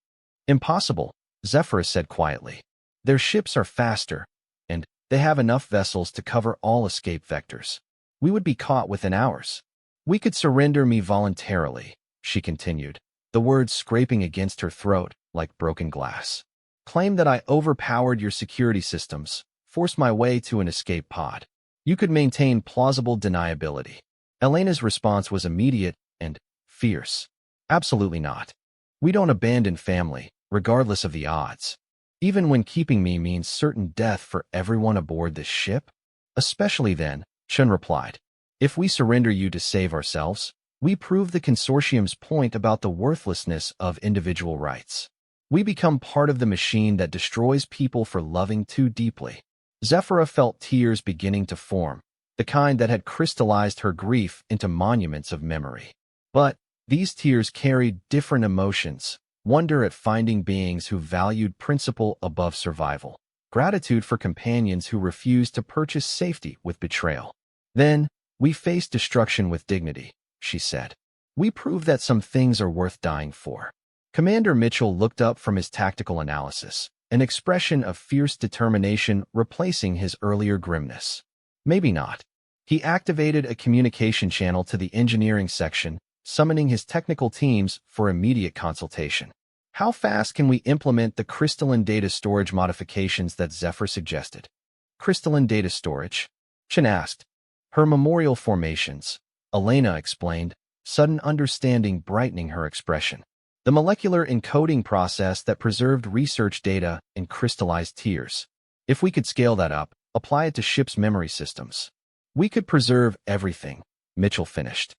Impossible, Zephyra said quietly. Their ships are faster, and they have enough vessels to cover all escape vectors. We would be caught within hours. We could surrender me voluntarily, she continued, the words scraping against her throat like broken glass. Claim that I overpowered your security systems, forced my way to an escape pod. You could maintain plausible deniability. Elena's response was immediate and fierce. Absolutely not. We don't abandon family, regardless of the odds. Even when keeping me means certain death for everyone aboard this ship? Especially then, Chen replied. If we surrender you to save ourselves, we prove the consortium's point about the worthlessness of individual rights. We become part of the machine that destroys people for loving too deeply. Zephyra felt tears beginning to form, the kind that had crystallized her grief into monuments of memory. But these tears carried different emotions, wonder at finding beings who valued principle above survival, gratitude for companions who refused to purchase safety with betrayal. Then, we face destruction with dignity, she said. We prove that some things are worth dying for. Commander Mitchell looked up from his tactical analysis, an expression of fierce determination replacing his earlier grimness. Maybe not. He activated a communication channel to the engineering section, summoning his technical teams for immediate consultation. How fast can we implement the crystalline data storage modifications that Zephyr suggested? Crystalline data storage? Chen asked. Her memorial formations, Elena explained, sudden understanding brightening her expression. The molecular encoding process that preserved research data in crystallized tiers. If we could scale that up, apply it to ship's memory systems. We could preserve everything, Mitchell finished.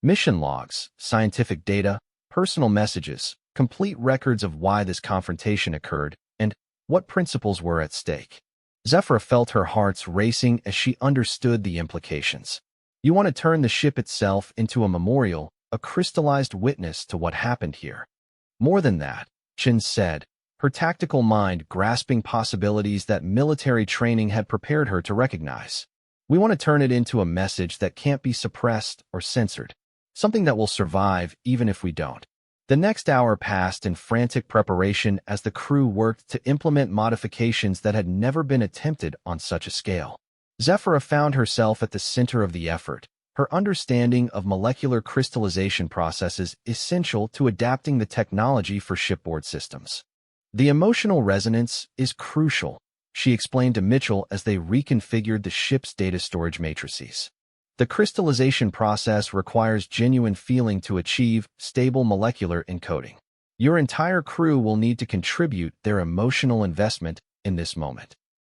Mission logs, scientific data, personal messages, complete records of why this confrontation occurred, and what principles were at stake. Zephyra felt her hearts racing as she understood the implications. You want to turn the ship itself into a memorial, a crystallized witness to what happened here. More than that, Chen said, her tactical mind grasping possibilities that military training had prepared her to recognize. We want to turn it into a message that can't be suppressed or censored, something that will survive even if we don't. The next hour passed in frantic preparation as the crew worked to implement modifications that had never been attempted on such a scale. Zephyra found herself at the center of the effort, her understanding of molecular crystallization processes essential to adapting the technology for shipboard systems. The emotional resonance is crucial, she explained to Mitchell as they reconfigured the ship's data storage matrices. The crystallization process requires genuine feeling to achieve stable molecular encoding. Your entire crew will need to contribute their emotional investment in this moment.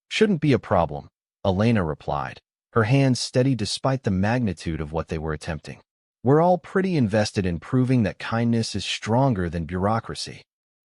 Shouldn't be a problem, Elena replied, her hands steady despite the magnitude of what they were attempting. We're all pretty invested in proving that kindness is stronger than bureaucracy.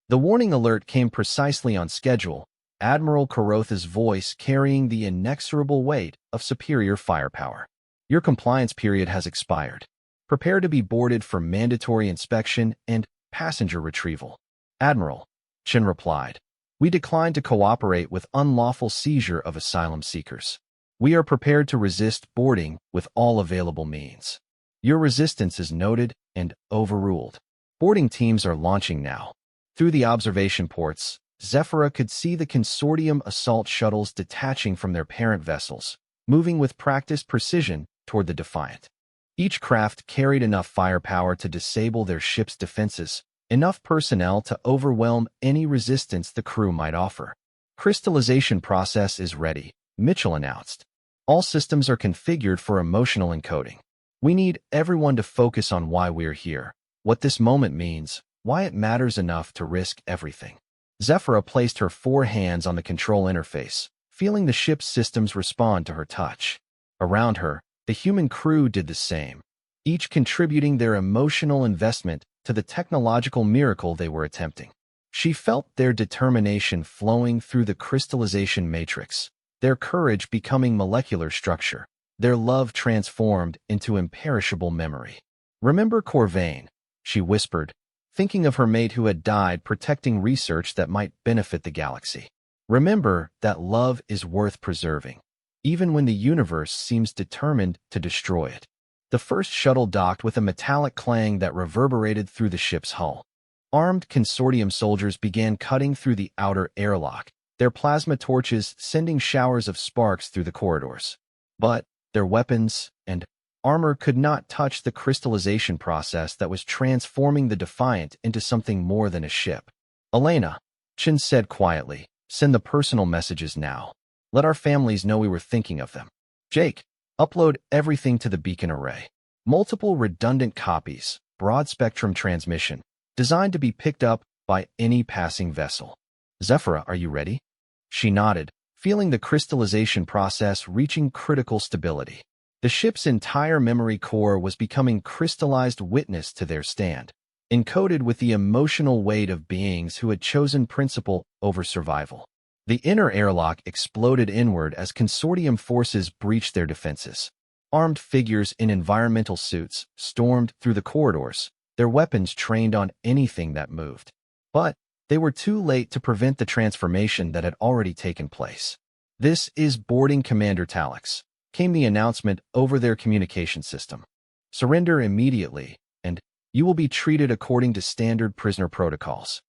The warning alert came precisely on schedule, Admiral Karotha's voice carrying the inexorable weight of superior firepower. Your compliance period has expired. Prepare to be boarded for mandatory inspection and passenger retrieval. Admiral, Chen replied. We decline to cooperate with unlawful seizure of asylum seekers. We are prepared to resist boarding with all available means. Your resistance is noted and overruled. Boarding teams are launching now. Through the observation ports, Zephyra could see the consortium assault shuttles detaching from their parent vessels, moving with practiced precision toward the Defiant. Each craft carried enough firepower to disable their ship's defenses, enough personnel to overwhelm any resistance the crew might offer. Crystallization process is ready, Mitchell announced. All systems are configured for emotional encoding. We need everyone to focus on why we're here, what this moment means, why it matters enough to risk everything. Zephyra placed her 4 hands on the control interface, feeling the ship's systems respond to her touch. Around her, the human crew did the same, each contributing their emotional investment to the technological miracle they were attempting. She felt their determination flowing through the crystallization matrix, their courage becoming molecular structure, their love transformed into imperishable memory. "Remember Corvain," she whispered, thinking of her mate who had died protecting research that might benefit the galaxy. "Remember that love is worth preserving, even when the universe seems determined to destroy it." The first shuttle docked with a metallic clang that reverberated through the ship's hull. Armed consortium soldiers began cutting through the outer airlock, their plasma torches sending showers of sparks through the corridors. But their weapons and armor could not touch the crystallization process that was transforming the Defiant into something more than a ship. "Elena," Chen said quietly, "send the personal messages now. Let our families know we were thinking of them. Jake, upload everything to the beacon array. Multiple redundant copies, broad-spectrum transmission, designed to be picked up by any passing vessel. Zephyra, are you ready?" She nodded, feeling the crystallization process reaching critical stability. The ship's entire memory core was becoming crystallized witness to their stand, encoded with the emotional weight of beings who had chosen principle over survival. The inner airlock exploded inward as consortium forces breached their defenses. Armed figures in environmental suits stormed through the corridors, their weapons trained on anything that moved. But they were too late to prevent the transformation that had already taken place. "This is boarding Commander Talix," came the announcement over their communication system. "Surrender immediately, and you will be treated according to standard prisoner protocols."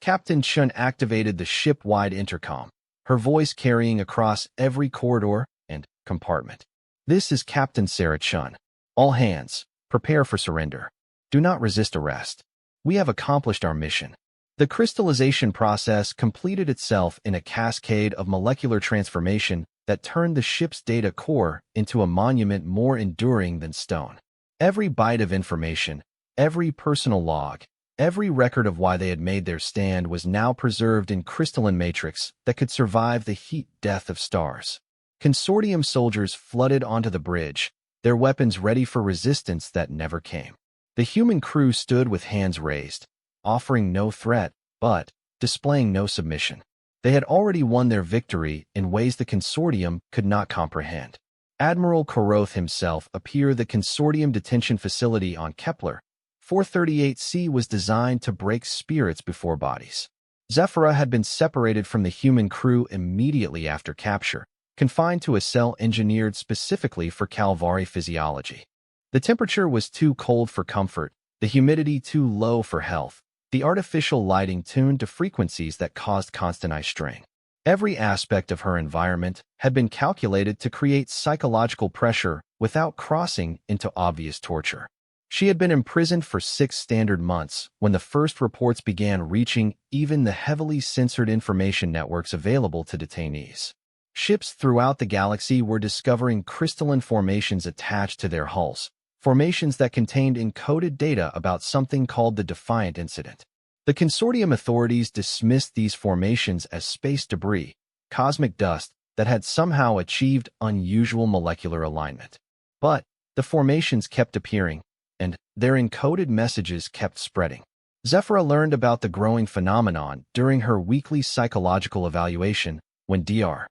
Captain Chun activated the ship-wide intercom, her voice carrying across every corridor and compartment. "This is Captain Sarah Chun. All hands, prepare for surrender. Do not resist arrest. We have accomplished our mission." The crystallization process completed itself in a cascade of molecular transformation that turned the ship's data core into a monument more enduring than stone. Every byte of information, every personal log, every record of why they had made their stand was now preserved in crystalline matrix that could survive the heat death of stars. Consortium soldiers flooded onto the bridge, their weapons ready for resistance that never came. The human crew stood with hands raised, offering no threat, but displaying no submission. They had already won their victory in ways the consortium could not comprehend. Admiral Koroth himself appeared. The consortium detention facility on Kepler 438c was designed to break spirits before bodies. Zephyra had been separated from the human crew immediately after capture, confined to a cell engineered specifically for Calvari physiology. The temperature was too cold for comfort, the humidity too low for health, the artificial lighting tuned to frequencies that caused constant eye strain. Every aspect of her environment had been calculated to create psychological pressure without crossing into obvious torture. She had been imprisoned for 6 standard months when the first reports began reaching even the heavily censored information networks available to detainees. Ships throughout the galaxy were discovering crystalline formations attached to their hulls, formations that contained encoded data about something called the Defiant Incident. The consortium authorities dismissed these formations as space debris, cosmic dust that had somehow achieved unusual molecular alignment. But the formations kept appearing, and their encoded messages kept spreading. Zephyra learned about the growing phenomenon during her weekly psychological evaluation when Dr.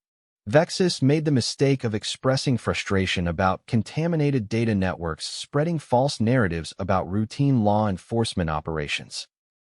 Vexus made the mistake of expressing frustration about contaminated data networks spreading false narratives about routine law enforcement operations.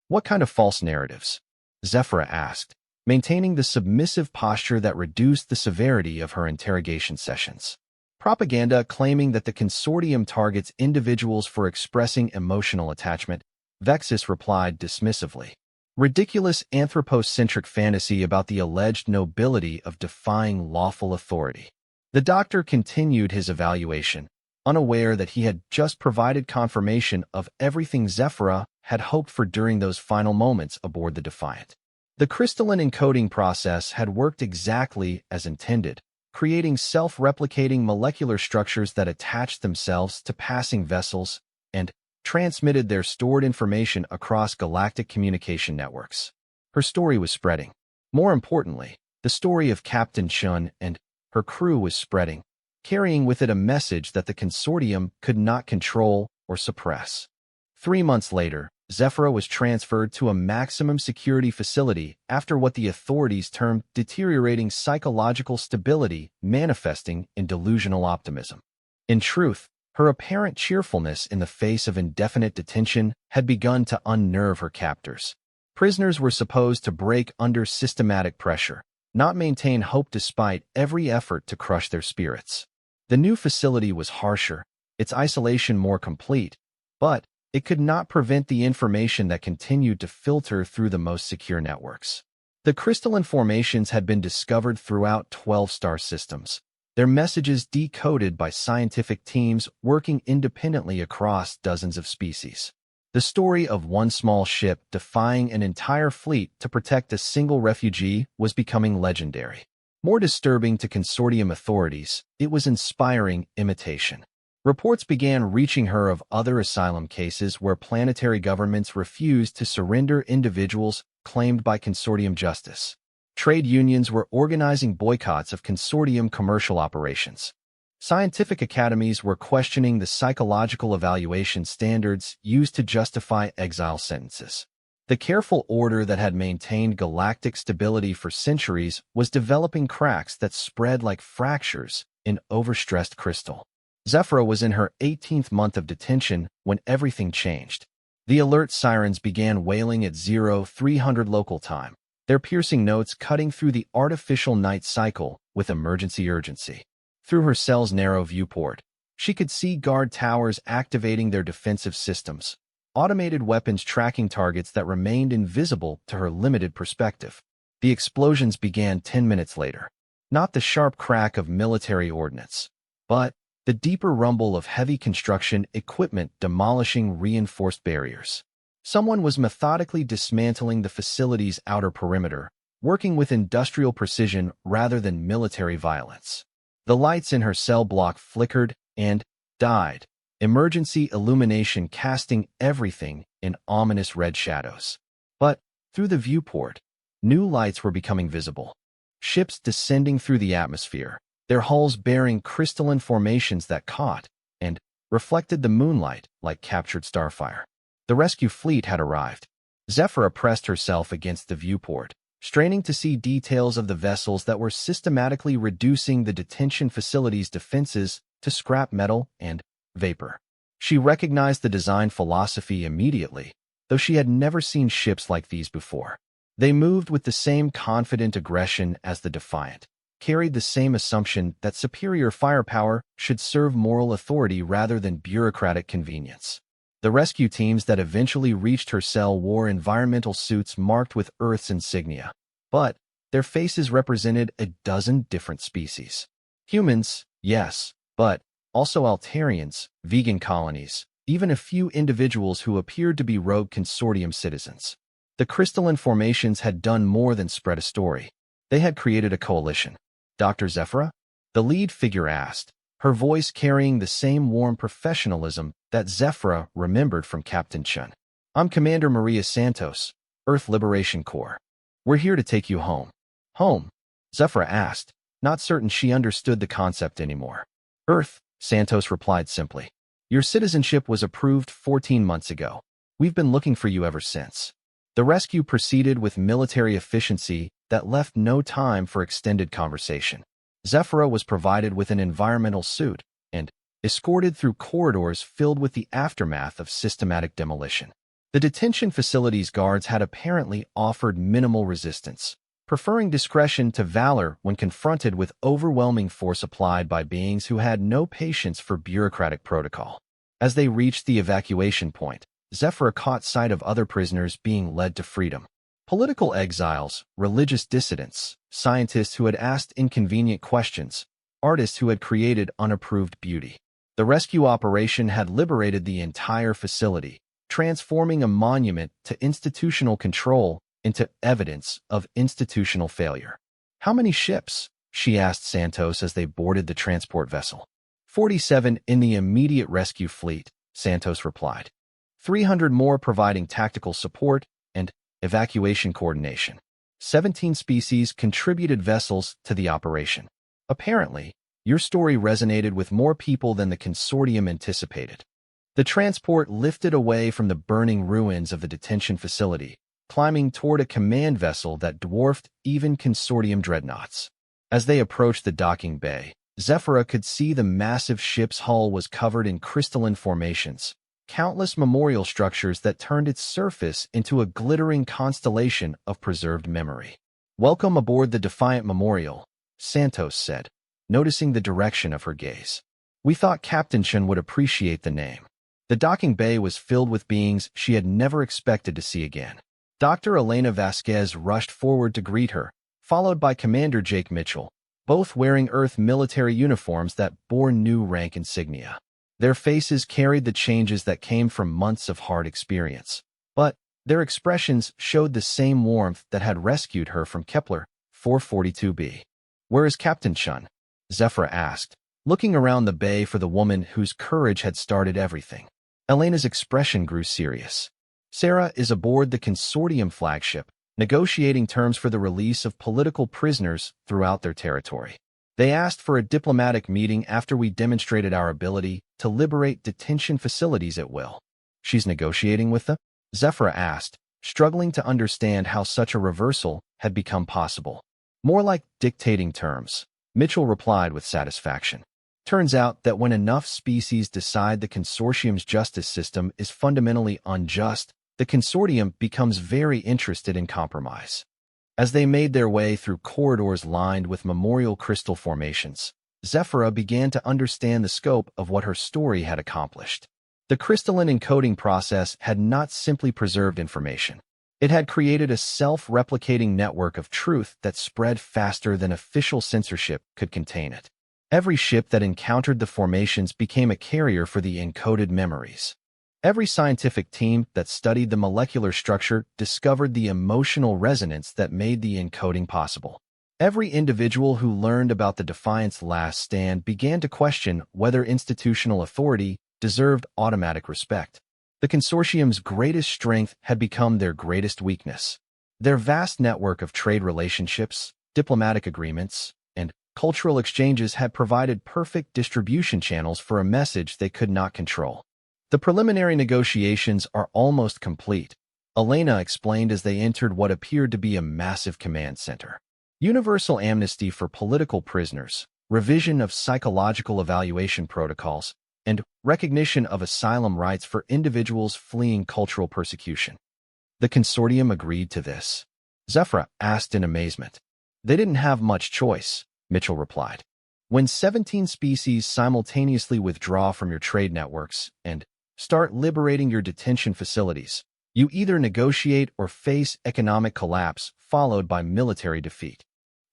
"What kind of false narratives?" Zephyra asked, maintaining the submissive posture that reduced the severity of her interrogation sessions. "Propaganda claiming that the consortium targets individuals for expressing emotional attachment," Vexus replied dismissively. ridiculous anthropocentric fantasy about the alleged nobility of defying lawful authority. The doctor continued his evaluation, unaware that he had just provided confirmation of everything Zephyra had hoped for during those final moments aboard the Defiant. The crystalline encoding process had worked exactly as intended, creating self-replicating molecular structures that attached themselves to passing vessels and transmitted their stored information across galactic communication networks. Her story was spreading. More importantly, the story of Captain Chun and her crew was spreading, carrying with it a message that the consortium could not control or suppress. 3 months later, Zephyra was transferred to a maximum security facility after what the authorities termed deteriorating psychological stability manifesting in delusional optimism. In truth, her apparent cheerfulness in the face of indefinite detention had begun to unnerve her captors. Prisoners were supposed to break under systematic pressure, not maintain hope despite every effort to crush their spirits. The new facility was harsher, its isolation more complete, but it could not prevent the information that continued to filter through the most secure networks. The crystalline formations had been discovered throughout 12 star systems, their messages decoded by scientific teams working independently across dozens of species. The story of one small ship defying an entire fleet to protect a single refugee was becoming legendary. More disturbing to consortium authorities, it was inspiring imitation. Reports began reaching her of other asylum cases where planetary governments refused to surrender individuals claimed by consortium justice. Trade unions were organizing boycotts of consortium commercial operations. Scientific academies were questioning the psychological evaluation standards used to justify exile sentences. The careful order that had maintained galactic stability for centuries was developing cracks that spread like fractures in overstressed crystal. Zephyra was in her 18th month of detention when everything changed. The alert sirens began wailing at 0300 local time, their piercing notes cutting through the artificial night cycle with emergency urgency. Through her cell's narrow viewport, she could see guard towers activating their defensive systems, automated weapons tracking targets that remained invisible to her limited perspective. The explosions began 10 minutes later. Not the sharp crack of military ordnance, but the deeper rumble of heavy construction equipment demolishing reinforced barriers. Someone was methodically dismantling the facility's outer perimeter, working with industrial precision rather than military violence. The lights in her cell block flickered and died, emergency illumination casting everything in ominous red shadows. But through the viewport, new lights were becoming visible. Ships descending through the atmosphere, their hulls bearing crystalline formations that caught and reflected the moonlight like captured starfire. The rescue fleet had arrived. Zephyra pressed herself against the viewport, straining to see details of the vessels that were systematically reducing the detention facility's defenses to scrap metal and vapor. She recognized the design philosophy immediately, though she had never seen ships like these before. They moved with the same confident aggression as the Defiant, carried the same assumption that superior firepower should serve moral authority rather than bureaucratic convenience. The rescue teams that eventually reached her cell wore environmental suits marked with Earth's insignia, but their faces represented a dozen different species. Humans, yes, but also Altarians, vegan colonies, even a few individuals who appeared to be rogue consortium citizens. The crystalline formations had done more than spread a story. They had created a coalition. Dr. Zephyra? The lead figure asked, her voice carrying the same warm professionalism that Zephyra remembered from Captain Chun. I'm Commander Maria Santos, Earth Liberation Corps. We're here to take you home. Home? Zephyra asked, not certain she understood the concept anymore. Earth, Santos replied simply. Your citizenship was approved 14 months ago. We've been looking for you ever since. The rescue proceeded with military efficiency that left no time for extended conversation. Zephyra was provided with an environmental suit and escorted through corridors filled with the aftermath of systematic demolition. The detention facility's guards had apparently offered minimal resistance, preferring discretion to valor when confronted with overwhelming force applied by beings who had no patience for bureaucratic protocol. As they reached the evacuation point, Zephyra caught sight of other prisoners being led to freedom. Political exiles, religious dissidents, scientists who had asked inconvenient questions, artists who had created unapproved beauty. The rescue operation had liberated the entire facility, transforming a monument to institutional control into evidence of institutional failure. "How many ships?" she asked Santos as they boarded the transport vessel. 47 in the immediate rescue fleet, Santos replied. 300 more providing tactical support and evacuation coordination. 17 species contributed vessels to the operation. Apparently, your story resonated with more people than the consortium anticipated. The transport lifted away from the burning ruins of the detention facility, climbing toward a command vessel that dwarfed even consortium dreadnoughts. As they approached the docking bay, Zephyra could see the massive ship's hull was covered in crystalline formations, countless memorial structures that turned its surface into a glittering constellation of preserved memory. "Welcome aboard the Defiant Memorial," Santos said, noticing the direction of her gaze. "We thought Captain Chen would appreciate the name." The docking bay was filled with beings she had never expected to see again. Dr. Elena Vasquez rushed forward to greet her, followed by Commander Jake Mitchell, both wearing Earth military uniforms that bore new rank insignia. Their faces carried the changes that came from months of hard experience, but their expressions showed the same warmth that had rescued her from Kepler 442b. "Where is Captain Chen?" Zephyra asked, looking around the bay for the woman whose courage had started everything. Elena's expression grew serious. "Sarah is aboard the consortium flagship, negotiating terms for the release of political prisoners throughout their territory. They asked for a diplomatic meeting after we demonstrated our ability to liberate detention facilities at will." "She's negotiating with them?" Zephyra asked, struggling to understand how such a reversal had become possible. "More like dictating terms," Mitchell replied with satisfaction. "Turns out that when enough species decide the consortium's justice system is fundamentally unjust, the consortium becomes very interested in compromise." As they made their way through corridors lined with memorial crystal formations, Zephyra began to understand the scope of what her story had accomplished. The crystalline encoding process had not simply preserved information. It had created a self-replicating network of truth that spread faster than official censorship could contain it. Every ship that encountered the formations became a carrier for the encoded memories. Every scientific team that studied the molecular structure discovered the emotional resonance that made the encoding possible. Every individual who learned about the Defiant's last stand began to question whether institutional authority deserved automatic respect. The consortium's greatest strength had become their greatest weakness. Their vast network of trade relationships, diplomatic agreements, and cultural exchanges had provided perfect distribution channels for a message they could not control. "The preliminary negotiations are almost complete," Elena explained as they entered what appeared to be a massive command center. "Universal amnesty for political prisoners, revision of psychological evaluation protocols, and recognition of asylum rights for individuals fleeing cultural persecution." "The consortium agreed to this?" Zephyra asked in amazement. "They didn't have much choice," Mitchell replied. "When 17 species simultaneously withdraw from your trade networks and start liberating your detention facilities, you either negotiate or face economic collapse followed by military defeat."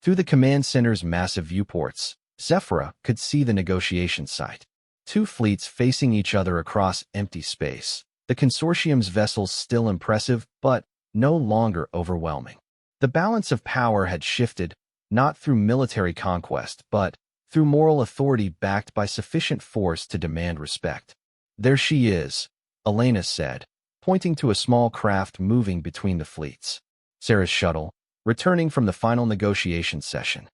Through the command center's massive viewports, Zephyra could see the negotiation site. Two fleets facing each other across empty space. The consortium's vessels still impressive, but no longer overwhelming. The balance of power had shifted, not through military conquest, but through moral authority backed by sufficient force to demand respect. "There she is," Elena said, pointing to a small craft moving between the fleets. Sarah's shuttle, returning from the final negotiation session.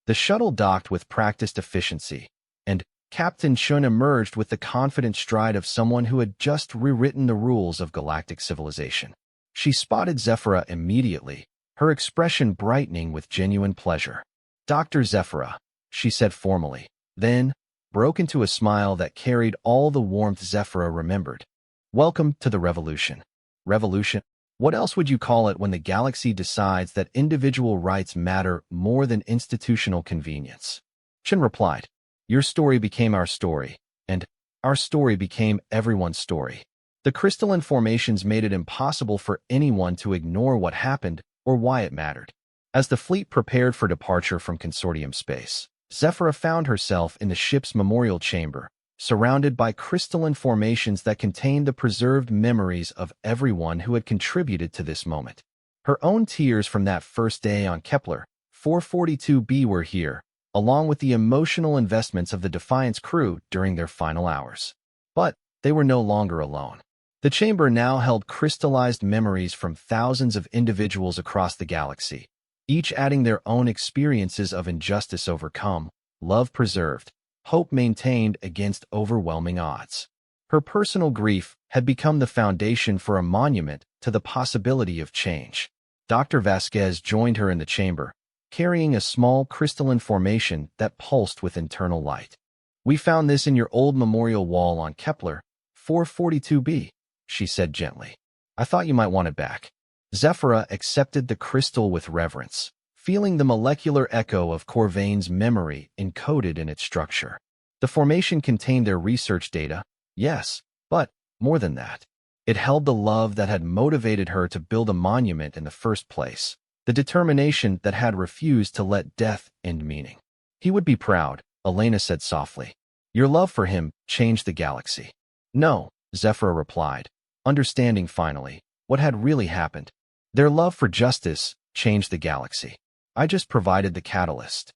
The shuttle docked with practiced efficiency, and Captain Chun emerged with the confident stride of someone who had just rewritten the rules of galactic civilization. She spotted Zephyra immediately, her expression brightening with genuine pleasure. "Dr. Zephyra," she said formally, then broke into a smile that carried all the warmth Zephyra remembered. "Welcome to the revolution." "Revolution? What else would you call it when the galaxy decides that individual rights matter more than institutional convenience?" Chin replied, "Your story became our story, and our story became everyone's story." The crystalline formations made it impossible for anyone to ignore what happened or why it mattered. As the fleet prepared for departure from Consortium space, Zephyra found herself in the ship's memorial chamber, surrounded by crystalline formations that contained the preserved memories of everyone who had contributed to this moment. Her own tears from that first day on Kepler 442b were here, along with the emotional investments of the Defiant's crew during their final hours. But they were no longer alone. The chamber now held crystallized memories from thousands of individuals across the galaxy, each adding their own experiences of injustice overcome, love preserved, hope maintained against overwhelming odds. Her personal grief had become the foundation for a monument to the possibility of change. Dr. Vasquez joined her in the chamber, carrying a small crystalline formation that pulsed with internal light. "We found this in your old memorial wall on Kepler 442b, she said gently. "I thought you might want it back." Zephyra accepted the crystal with reverence, feeling the molecular echo of Corvain's memory encoded in its structure. The formation contained their research data, yes, but more than that. It held the love that had motivated her to build a monument in the first place, the determination that had refused to let death end meaning. "He would be proud," Elena said softly. "Your love for him changed the galaxy." "No," Zephyra replied, understanding finally what had really happened. "Their love for justice changed the galaxy. I just provided the catalyst."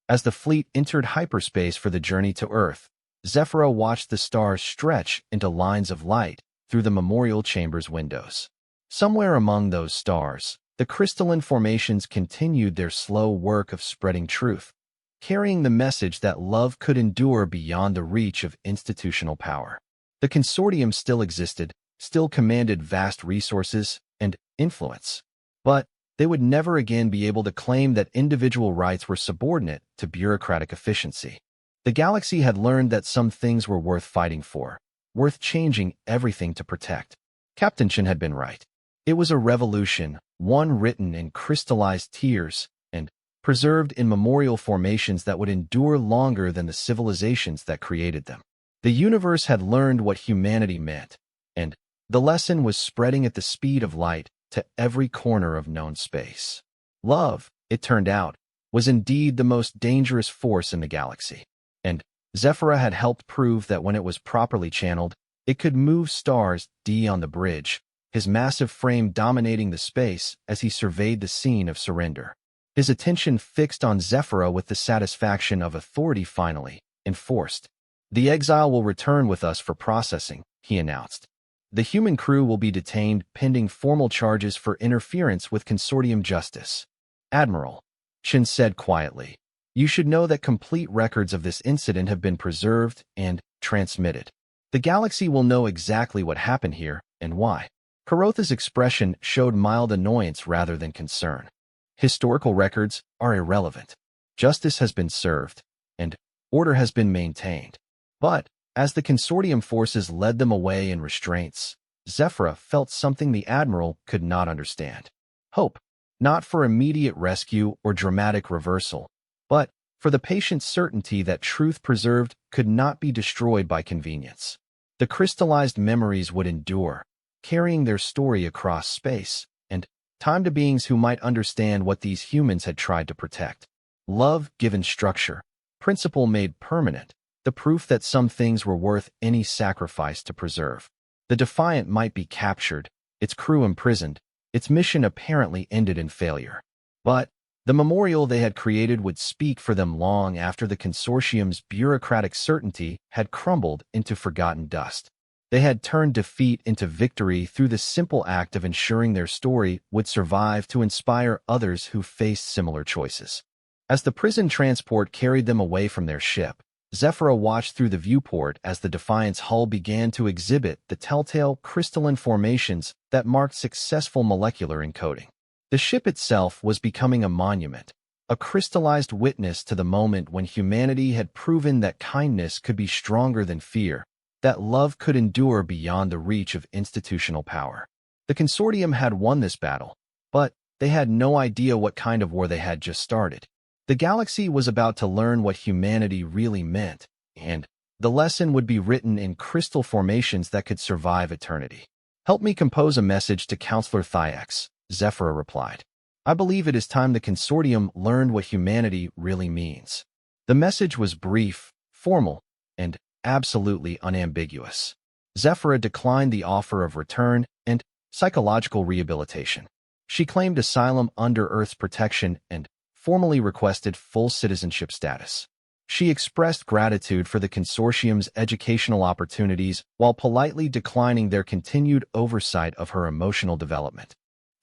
As the fleet entered hyperspace for the journey to Earth, Zephyra watched the stars stretch into lines of light through the memorial chamber's windows. Somewhere among those stars, the crystalline formations continued their slow work of spreading truth, carrying the message that love could endure beyond the reach of institutional power. The consortium still existed, still commanded vast resources and influence. But they would never again be able to claim that individual rights were subordinate to bureaucratic efficiency. The galaxy had learned that some things were worth fighting for, worth changing everything to protect. Captain Chen had been right. It was a revolution, one written in crystallized tears and preserved in memorial formations that would endure longer than the civilizations that created them. The universe had learned what humanity meant, and the lesson was spreading at the speed of light to every corner of known space. Love, it turned out, was indeed the most dangerous force in the galaxy, and Zephyra had helped prove that when it was properly channeled, it could move stars. D on the bridge, his massive frame dominating the space as he surveyed the scene of surrender. His attention fixed on Zephyra with the satisfaction of authority finally enforced. "The exile will return with us for processing," he announced. "The human crew will be detained pending formal charges for interference with consortium justice." "Admiral," Chen said quietly, "you should know that complete records of this incident have been preserved and transmitted. The galaxy will know exactly what happened here and why." Karotha's expression showed mild annoyance rather than concern. "Historical records are irrelevant. Justice has been served, and order has been maintained." But as the consortium forces led them away in restraints, Zephyra felt something the Admiral could not understand. Hope, not for immediate rescue or dramatic reversal, but for the patient certainty that truth preserved could not be destroyed by convenience. The crystallized memories would endure, carrying their story across space and time to beings who might understand what these humans had tried to protect. Love given structure, principle made permanent, the proof that some things were worth any sacrifice to preserve. The Defiant might be captured, its crew imprisoned, its mission apparently ended in failure. But the memorial they had created would speak for them long after the consortium's bureaucratic certainty had crumbled into forgotten dust. They had turned defeat into victory through the simple act of ensuring their story would survive to inspire others who faced similar choices. As the prison transport carried them away from their ship, Zephyra watched through the viewport as the Defiant's hull began to exhibit the telltale crystalline formations that marked successful molecular encoding. The ship itself was becoming a monument, a crystallized witness to the moment when humanity had proven that kindness could be stronger than fear, that love could endure beyond the reach of institutional power. The consortium had won this battle, but they had no idea what kind of war they had just started. The galaxy was about to learn what humanity really meant, and The lesson would be written in crystal formations that could survive eternity. Help me compose a message to Counselor Thyax, Zephyra replied. I believe it is time the consortium learned what humanity really means. The message was brief, formal, and absolutely unambiguous. Zephyra declined the offer of return and psychological rehabilitation. She claimed asylum under Earth's protection and formally requested full citizenship status. She expressed gratitude for the consortium's educational opportunities while politely declining their continued oversight of her emotional development.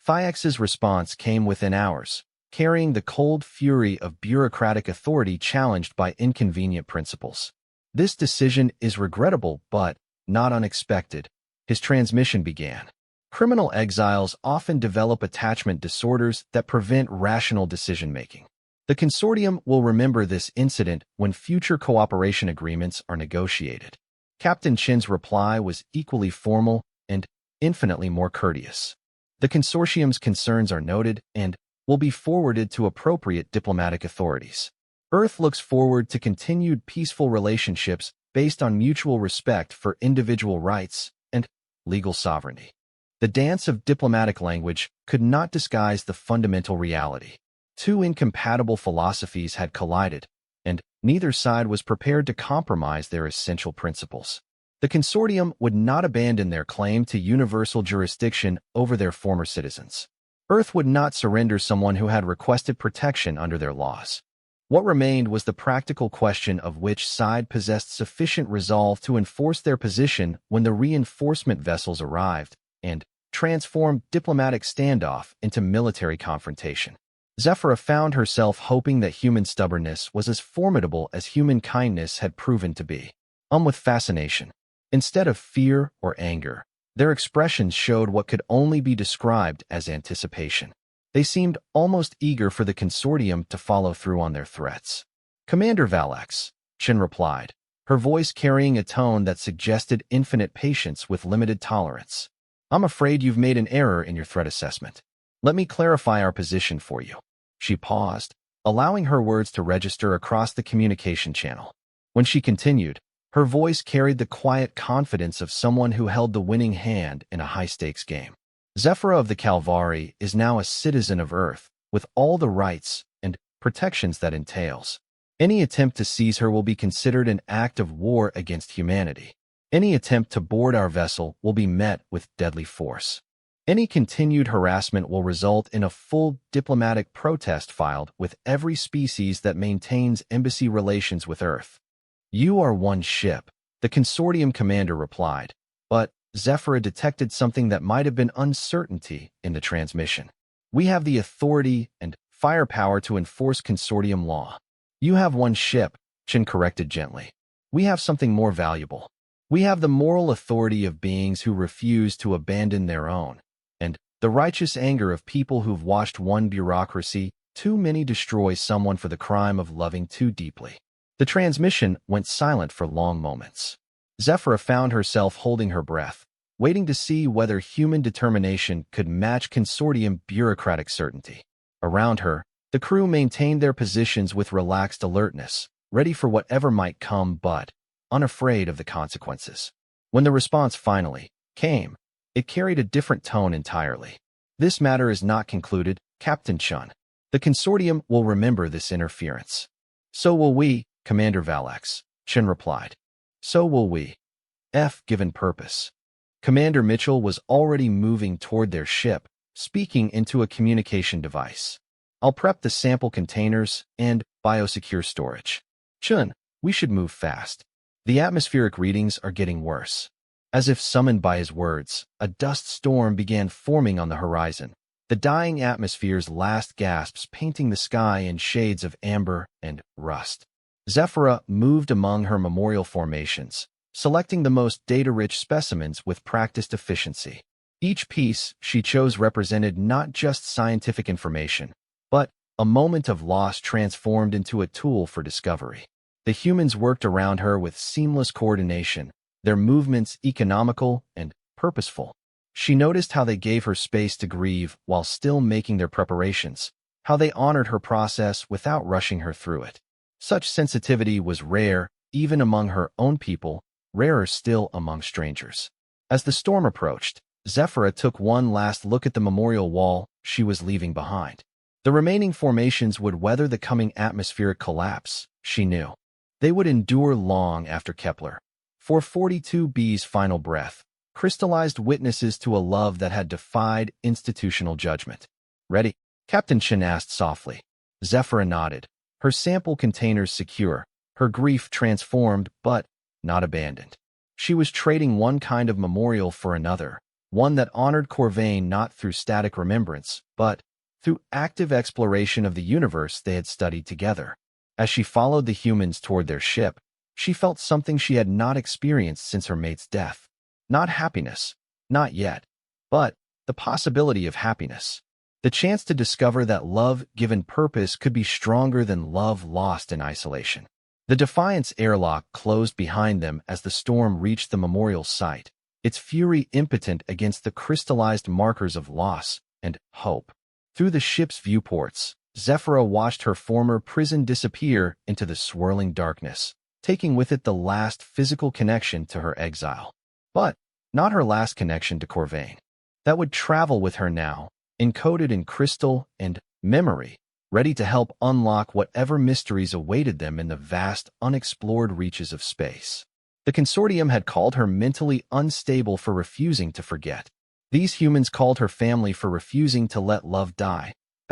Thyax's response came within hours, carrying the cold fury of bureaucratic authority challenged by inconvenient principles. This decision is regrettable but not unexpected. His transmission began. Criminal exiles often develop attachment disorders that prevent rational decision-making. The consortium will remember this incident when future cooperation agreements are negotiated. Captain Chin's reply was equally formal and infinitely more courteous. The consortium's concerns are noted and will be forwarded to appropriate diplomatic authorities. Earth looks forward to continued peaceful relationships based on mutual respect for individual rights and legal sovereignty. The dance of diplomatic language could not disguise the fundamental reality. Two incompatible philosophies had collided, and neither side was prepared to compromise their essential principles. The consortium would not abandon their claim to universal jurisdiction over their former citizens. Earth would not surrender someone who had requested protection under their laws. What remained was the practical question of which side possessed sufficient resolve to enforce their position when the reinforcement vessels arrived and transformed diplomatic standoff into military confrontation. Zephyra found herself hoping that human stubbornness was as formidable as human kindness had proven to be. With fascination. Instead of fear or anger, their expressions showed what could only be described as anticipation. They seemed almost eager for the consortium to follow through on their threats. Commander Valax, Chin replied, her voice carrying a tone that suggested infinite patience with limited tolerance. I'm afraid you've made an error in your threat assessment. Let me clarify our position for you. She paused, allowing her words to register across the communication channel. When she continued, her voice carried the quiet confidence of someone who held the winning hand in a high-stakes game. Zephyra of the Calvari is now a citizen of Earth, with all the rights and protections that entails. Any attempt to seize her will be considered an act of war against humanity. Any attempt to board our vessel will be met with deadly force. Any continued harassment will result in a full diplomatic protest filed with every species that maintains embassy relations with Earth. You are one ship, the consortium commander replied, but Zephyra detected something that might have been uncertainty in the transmission. We have the authority and firepower to enforce consortium law. You have one ship, Chin corrected gently. We have something more valuable. We have the moral authority of beings who refuse to abandon their own, and the righteous anger of people who've watched one bureaucracy too many destroy someone for the crime of loving too deeply. The transmission went silent for long moments. Zephyra found herself holding her breath, waiting to see whether human determination could match consortium bureaucratic certainty. Around her, the crew maintained their positions with relaxed alertness, ready for whatever might come but unafraid of the consequences. When the response finally came, it carried a different tone entirely. This matter is not concluded, Captain Chun. The consortium will remember this interference. So will we, Commander Valax, Chin replied. So will we. Given purpose. Commander Mitchell was already moving toward their ship, speaking into a communication device. I'll prep the sample containers and biosecure storage. Chun, we should move fast. The atmospheric readings are getting worse. As if summoned by his words, a dust storm began forming on the horizon, the dying atmosphere's last gasps painting the sky in shades of amber and rust. Zephyra moved among her memorial formations, selecting the most data-rich specimens with practiced efficiency. Each piece she chose represented not just scientific information, but a moment of loss transformed into a tool for discovery. The humans worked around her with seamless coordination, their movements economical and purposeful. She noticed how they gave her space to grieve while still making their preparations, how they honored her process without rushing her through it. Such sensitivity was rare even among her own people, rarer still among strangers. As the storm approached, Zephyra took one last look at the memorial wall she was leaving behind. The remaining formations would weather the coming atmospheric collapse, she knew. They would endure long after Kepler. For 42B's final breath, crystallized witnesses to a love that had defied institutional judgment. "Ready?" Captain Chen asked softly. Zephyra nodded, her sample containers secure, her grief transformed but not abandoned. She was trading one kind of memorial for another, one that honored Corvain not through static remembrance, but through active exploration of the universe they had studied together. As she followed the humans toward their ship, she felt something she had not experienced since her mate's death. Not happiness, not yet, but the possibility of happiness. The chance to discover that love given purpose could be stronger than love lost in isolation. The Defiance airlock closed behind them as the storm reached the memorial site, its fury impotent against the crystallized markers of loss and hope. Through the ship's viewports, Zephyra watched her former prison disappear into the swirling darkness, taking with it the last physical connection to her exile. But not her last connection to Corvain. That would travel with her now, encoded in crystal and memory, ready to help unlock whatever mysteries awaited them in the vast, unexplored reaches of space. The consortium had called her mentally unstable for refusing to forget. These humans called her family for refusing to let love die. /